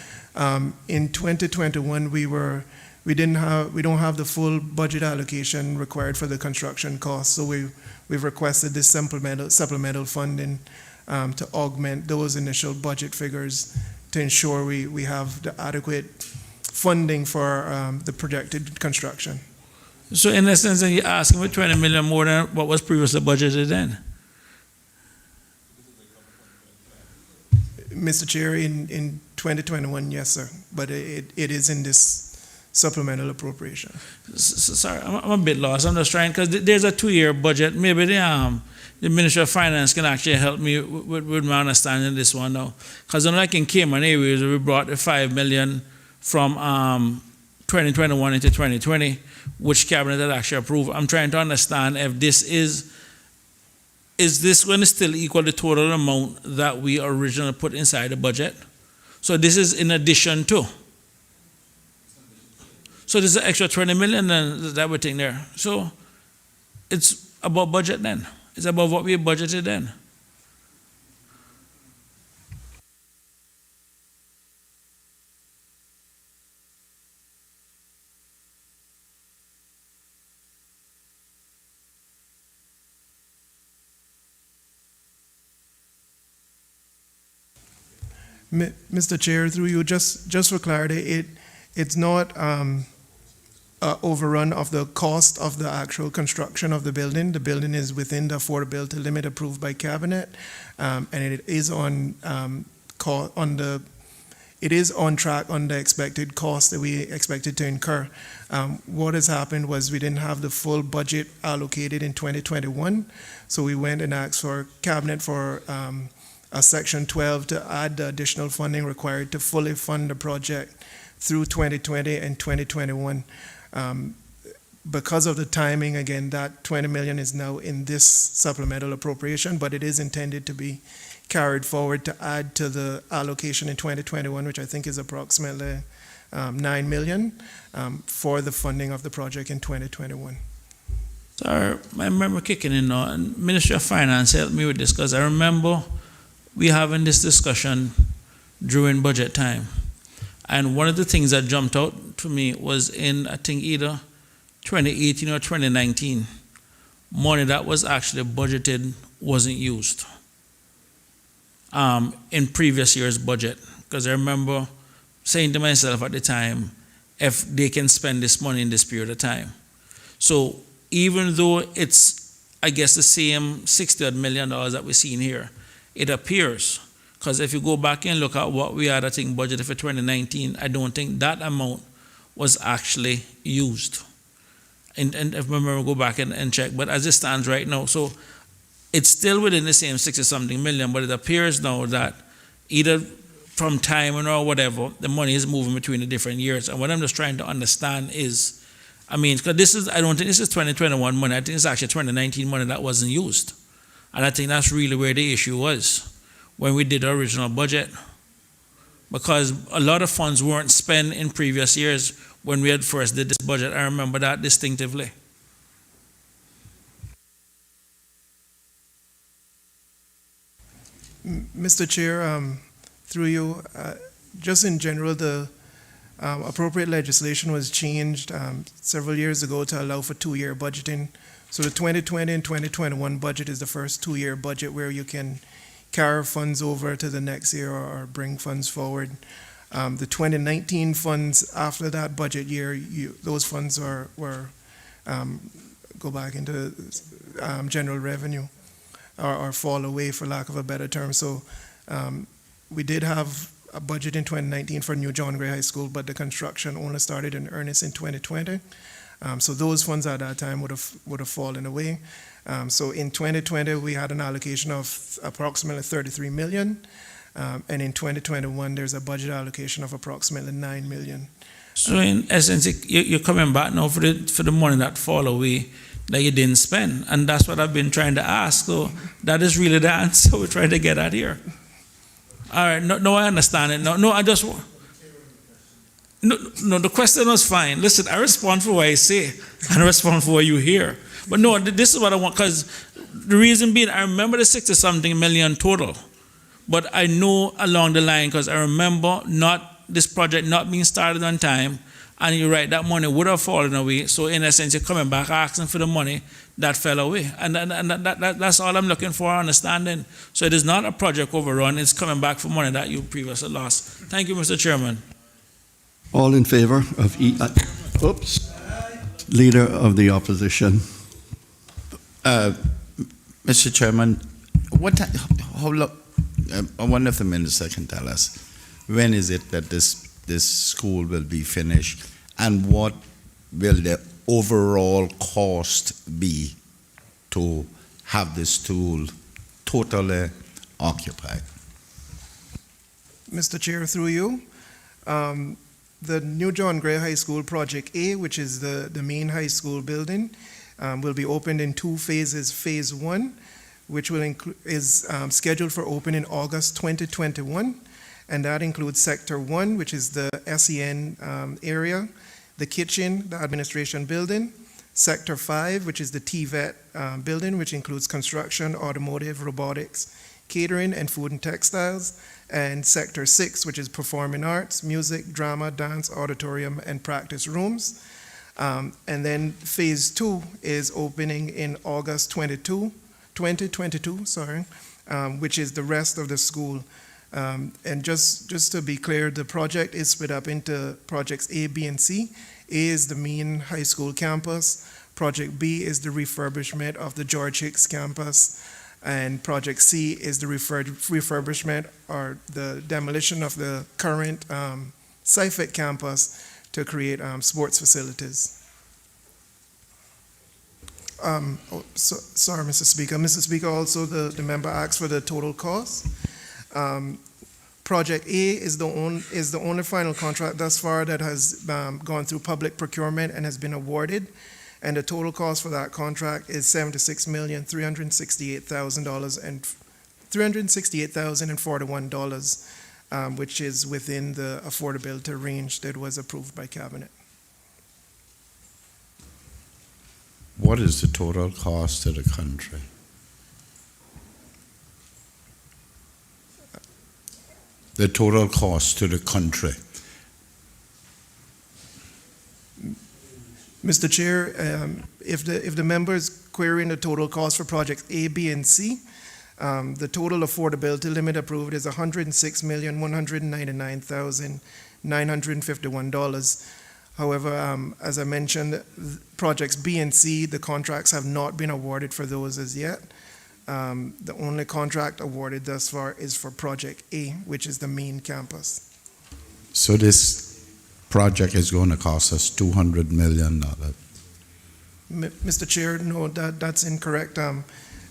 In 2021, we don't have the full budget allocation required for the construction costs, so we've requested this supplemental funding to augment those initial budget figures to ensure we have the adequate funding for the projected construction. So in essence, then you're asking for 20 million more than what was previously budgeted then? Mr. Chair, in 2021, yes, sir, but it is in this supplemental appropriation. Sorry, I'm a bit lost. I'm just trying, because there's a 2-year budget. Maybe the Ministry of Finance can actually help me with my understanding of this one now. Because unlike in Cayman Airways, we brought the 5 million from 2021 into 2020, which Cabinet had actually approved. I'm trying to understand if this is this going to still equal the total amount that we originally put inside the budget? So this is in addition to. So there's an extra 20 million then that we're taking there. So it's above budget then. It's above what we budgeted then. Mr. Chair, through you, just for clarity, it's not overrun of the cost of the actual construction of the building. The building is within the affordability limit approved by Cabinet, and it is on track on the expected cost that we expected to incur. What has happened was we didn't have the full budget allocated in 2021, so we went and asked for Cabinet for a Section 12 to add the additional funding required to fully fund the project through 2020 and 2021. Because of the timing, again, that 20 million is now in this supplemental appropriation, but it is intended to be carried forward to add to the allocation in 2021, which I think is approximately 9 million for the funding of the project in 2021. Sir, I remember kicking in now, and Ministry of Finance helped me with this, because I remember we having this discussion during budget time. And one of the things that jumped out to me was in, I think, either 2018 or 2019, money that was actually budgeted wasn't used in previous year's budget. Because I remember saying to myself at the time, if they can spend this money in this period of time. So even though it's, I guess, the same $60 million that we're seeing here, it appears, because if you go back and look at what we had, I think, budgeted for 2019, I don't think that amount was actually used. And if I remember, go back and check. But as it stands right now, so it's still within the same 60-something million, but it appears now that either from timing or whatever, the money is moving between the different years. And what I'm just trying to understand is, I mean, because this is, I don't think this is 2021 money. I think it's actually 2019 money that wasn't used. And I think that's really where the issue was when we did the original budget. Because a lot of funds weren't spent in previous years when we had first did this budget. I remember that distinctively. Mr. Chair, through you, just in general, the appropriate legislation was changed several years ago to allow for two-year budgeting. So the 2020 and 2021 budget is the first two-year budget where you can carry funds over to the next year or bring funds forward. The 2019 funds after that budget year, those funds were go back into general revenue or fall away, for lack of a better term. So we did have a budget in 2019 for New John Gray High School, but the construction only started in earnest in 2020. So those funds at that time would have fallen away. So in 2020, we had an allocation of approximately $33 million. And in 2021, there's a budget allocation of approximately $9 million. So in essence, you're coming back now for the money that fall away that you didn't spend. And that's what I've been trying to ask. So that is really the answer we're trying to get at here. All right, no, I understand it. No, I just want... No, the question was fine. Listen, I respond for what I say, and I respond for what you hear. But no, this is what I want, because the reason being, I remember the 60-something million total, but I know along the line, because I remember this project not being started on time, and you're right, that money would have fallen away. So in a sense, you're coming back asking for the money that fell away. And that's all I'm looking for, understanding. So it is not a project overrun, it's coming back for money that you previously lost. Thank you, Mr. Chairman. All in favor of Leader of the Opposition. Mr. Chairman, I wonder if the minister can tell us, when is it that this school will be finished, and what will the overall cost be to have this school totally occupied? Mr. Chair, through you, the New John Gray High School Project A, which is the main high school building, will be opened in two phases. Phase 1, which is scheduled for open in August 2021, and that includes Sector 1, which is the SEN area, the kitchen, the administration building, Sector 5, which is the TVET building, which includes construction, automotive, robotics, catering, and food and textiles, and Sector 6, which is performing arts, music, drama, dance, auditorium, and practice rooms. And then Phase 2 is opening in August 2022, which is the rest of the school. And just to be clear, the project is split up into projects A, B, and C. A is the main high school campus. Project B is the refurbishment of the George Hicks campus. And Project C is the refurbishment or the demolition of the current SciFit campus to create sports facilities. Sorry, Mr. Speaker. Mr. Speaker, also the member asked for the total cost. Project A is the only final contract thus far that has gone through public procurement and has been awarded. And the total cost for that contract is $76,368,041, which is within the affordability range that was approved by Cabinet. What is the total cost to the country? The total cost to the country. Mr. Chair, if the member is querying the total cost for projects A, B, and C, the total affordability limit approved is $106,199,951. However, as I mentioned, projects B and C, the contracts have not been awarded for those as yet. The only contract awarded thus far is for project A, which is the main campus. So this project is going to cost us $200 million. Mr. Chair, no, that's incorrect.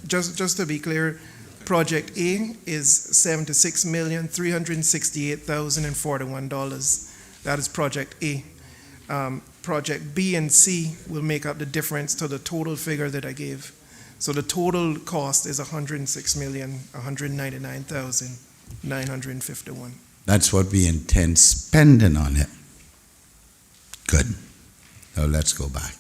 Just to be clear, project A is $76,368,041. That is project A. Project B and C will make up the difference to the total figure that I gave. So the total cost is $106,199,951. That's what we intend spending on it. Good. Now let's go back.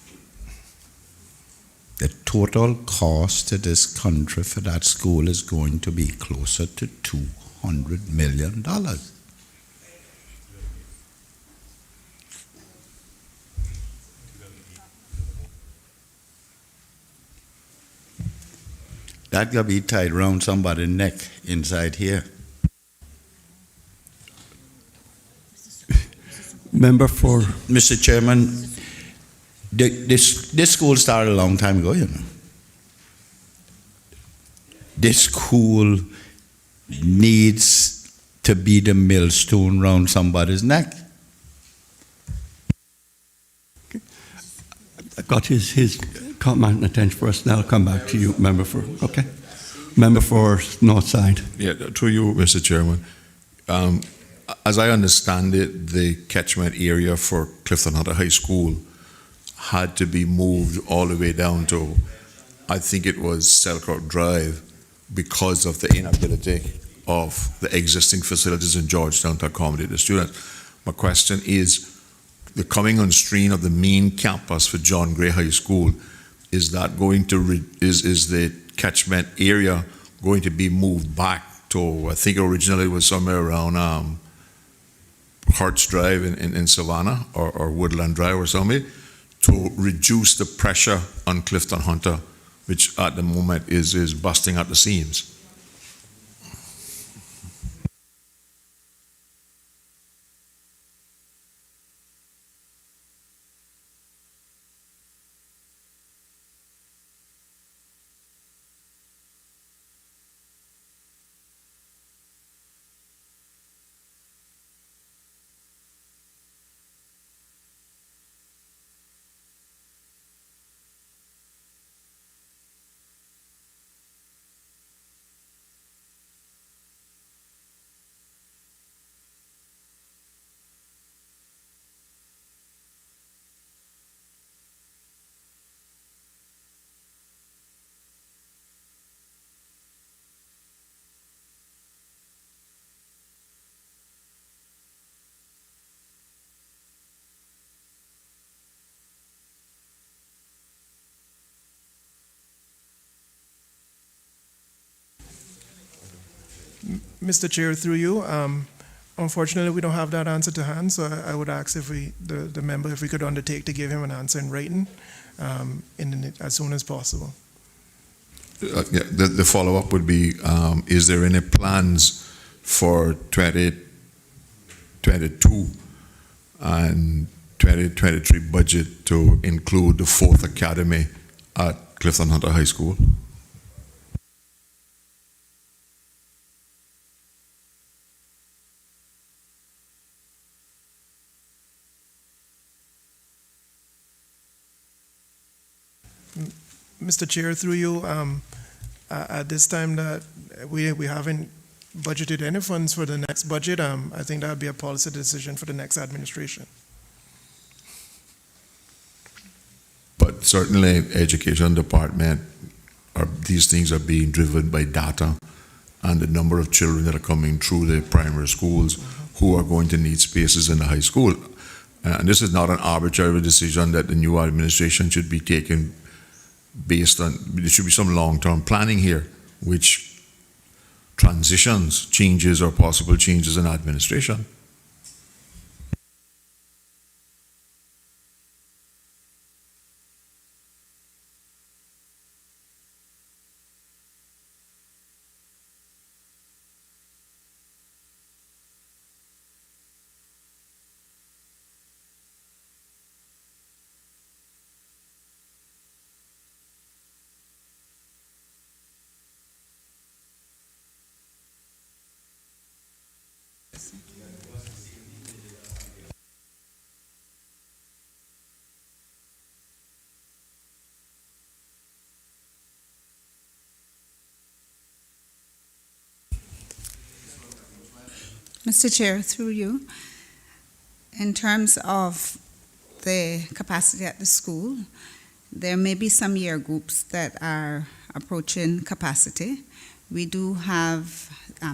The total cost to this country for that school is going to be closer to $200 million. That gonna be tied around somebody's neck inside here. Member for Mr. Chairman, this school started a long time ago, you know. This school needs to be the millstone around somebody's neck. I got his comment and attention for us. Now I'll come back to you, member for, okay? Member for North Side. Yeah, through you, Mr. Chairman. As I understand it, the catchment area for Clifton Hunter High School had to be moved all the way down to, I think it was Selkirk Drive, because of the inability of the existing facilities in Georgetown to accommodate the students. My question is, the coming on stream of the main campus for John Gray High School, is that going to, is the catchment area going to be moved back to, I think originally it was somewhere around Harts Drive in Savannah or Woodland Drive or something, to reduce the pressure on Clifton Hunter, which at the moment is busting at the seams? Mr. Chair, through you, unfortunately, we don't have that answer to hand, so I would ask if the member, if we could undertake to give him an answer in writing as soon as possible. Yeah, the follow-up would be, is there any plans for 2022 and 2023 budget to include the 4th Academy at Clifton Hunter High School? Mr. Chair, through you, at this time that we haven't budgeted any funds for the next budget, I think that would be a policy decision for the next administration. But certainly, education department, these things are being driven by data and the number of children that are coming through the primary schools who are going to need spaces in the high school. And this is not an arbitrary decision that the new administration should be taking based on, there should be some long-term planning here, which transitions, changes or possible changes in administration. Mr. Chair, through you, in terms of the capacity at the school, there may be some year groups that are approaching capacity. We do have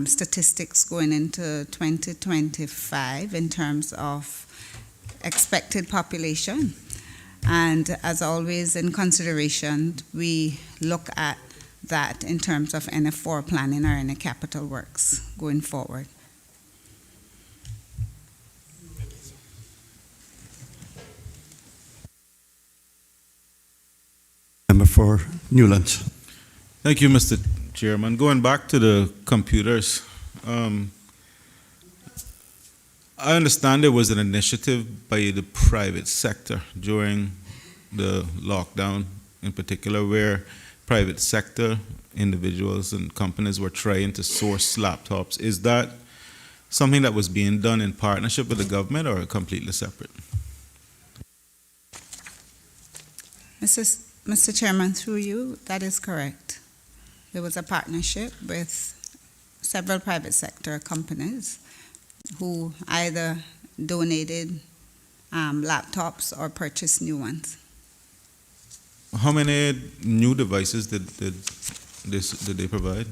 statistics going into 2025 in terms of expected population. And as always, in consideration, we look at that in terms of NF4 planning or any capital works going forward. Member for Newlands. Thank you, Mr. Chairman. Going back to the computers, I understand there was an initiative by the private sector during the lockdown in particular where private sector individuals and companies were trying to source laptops. Is that something that was being done in partnership with the government or completely separate? Mr. Chairman, through you, that is correct. There was a partnership with several private sector companies who either donated laptops or purchased new ones. How many new devices did they provide?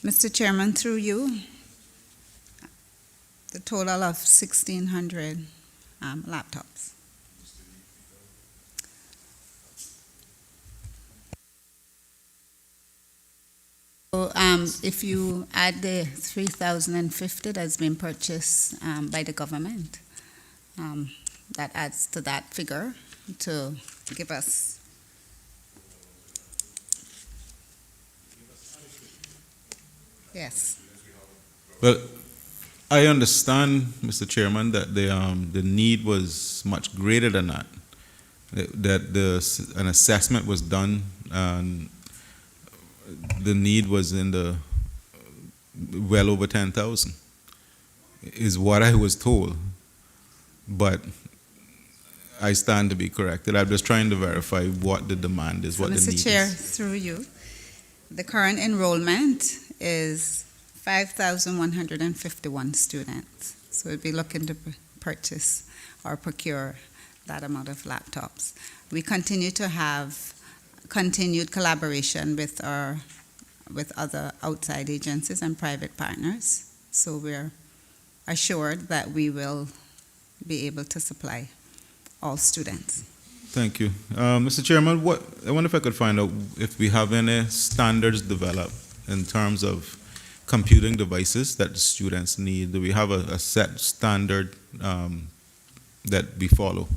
Mr. Chairman, through you, the total of 1,600 laptops. So, if you add the 3,050 that's been purchased by the government, that adds to that figure to give us. Yes. Well, I understand, Mr. Chairman, that the need was much greater than that. That an assessment was done, and the need was in the well over 10,000, is what I was told. But I stand to be corrected. I'm just trying to verify what the demand is, what the need is. Mr. Chair, through you, the current enrollment is 5,151 students. So we'll be looking to purchase or procure that amount of laptops. We continue to have continued collaboration with other outside agencies and private partners. So we're assured that we will be able to supply all students. Thank you. Mr. Chairman, I wonder if I could find out if we have any standards developed in terms of computing devices that the students need. Do we have a set standard that we follow?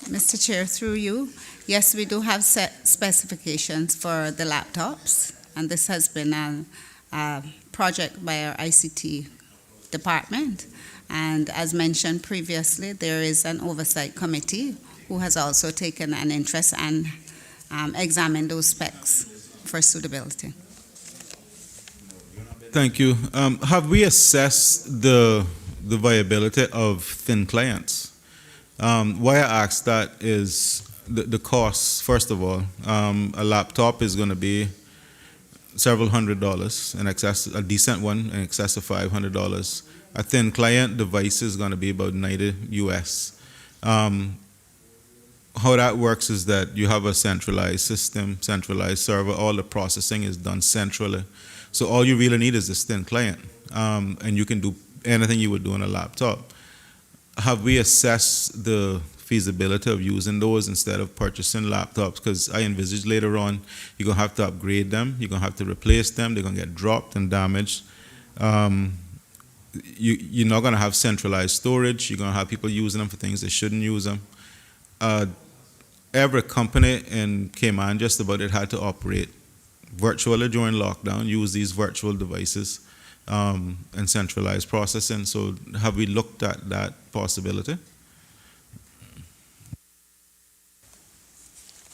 Mr. Chair, through you, yes, we do have set specifications for the laptops, and this has been a project by our ICT department. And as mentioned previously, there is an oversight committee who has also taken an interest and examined those specs for suitability. Thank you. Have we assessed the viability of thin clients? Why I asked that is the cost, first of all. A laptop is going to be several $100s, in excess, a decent one in excess of $500. A thin client device is going to be about $90 US. How that works is that you have a centralized system, centralized server. All the processing is done centrally. So all you really need is this thin client, and you can do anything you would do on a laptop. Have we assessed the feasibility of using those instead of purchasing laptops? Because I envisage later on you're going to have to upgrade them, you're going to have to replace them, they're going to get dropped and damaged. You're not going to have centralized storage, you're going to have people using them for things they shouldn't use them. Every company in Cayman just about it had to operate virtually during lockdown, use these virtual devices and centralized processing. So have we looked at that possibility?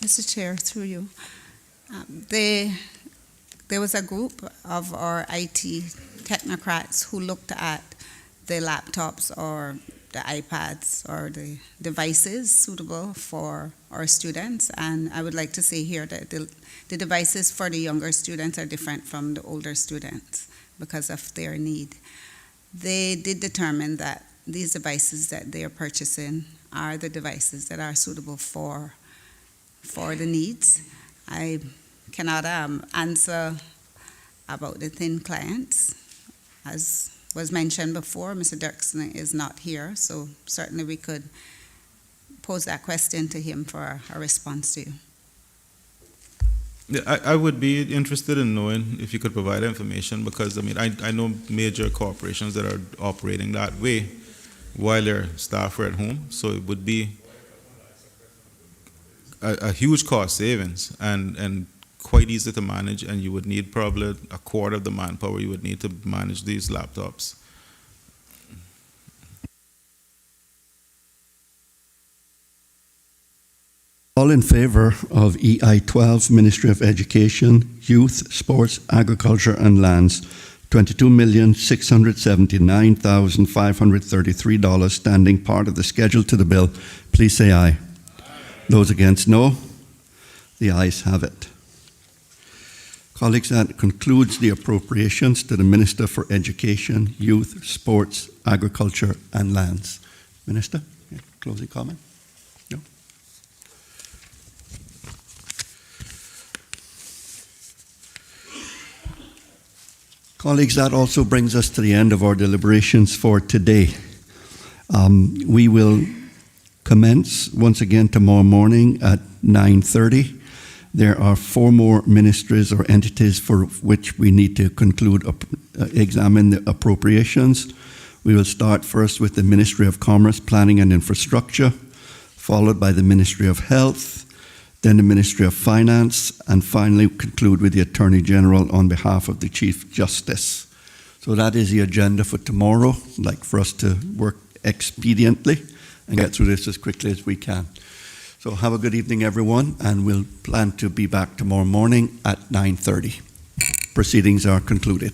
Mr. Chair, through you. There was a group of our IT technocrats who looked at the laptops or the iPads or the devices suitable for our students, and I would like to say here that the devices for the younger students are different from the older students because of their need. They did determine that these devices that they are purchasing are the devices that are suitable for the needs. I cannot answer about the thin clients. As was mentioned before, Mr. Dirksen is not here, so certainly we could pose that question to him for a response to you. Yeah, I would be interested in knowing if you could provide information, because I mean I know major corporations that are operating that way while their staff are at home, so it would be a huge cost savings and quite easy to manage, and you would need probably a quarter of the manpower you would need to manage these laptops. All in favor of EI 12, Ministry of Education, Youth, Sports, Agriculture and Lands, $22,679,533 standing part of the schedule to the bill, please say aye. Those against, no. The ayes have it. Colleagues, that concludes the appropriations to the Minister for Education, Youth, Sports, Agriculture and Lands. Minister, closing comment? No? Colleagues, that also brings us to the end of our deliberations for today. We will commence once again tomorrow morning at 9:30. There are 4 more ministries or entities for which we need to examine the appropriations. We will start first with the Ministry of Commerce, Planning and Infrastructure, followed by the Ministry of Health, then the Ministry of Finance, and finally conclude with the Attorney General on behalf of the Chief Justice. So that is the agenda for tomorrow. I'd like for us to work expediently and get through this as quickly as we can. So have a good evening, everyone, and we'll plan to be back tomorrow morning at 9:30. Proceedings are concluded.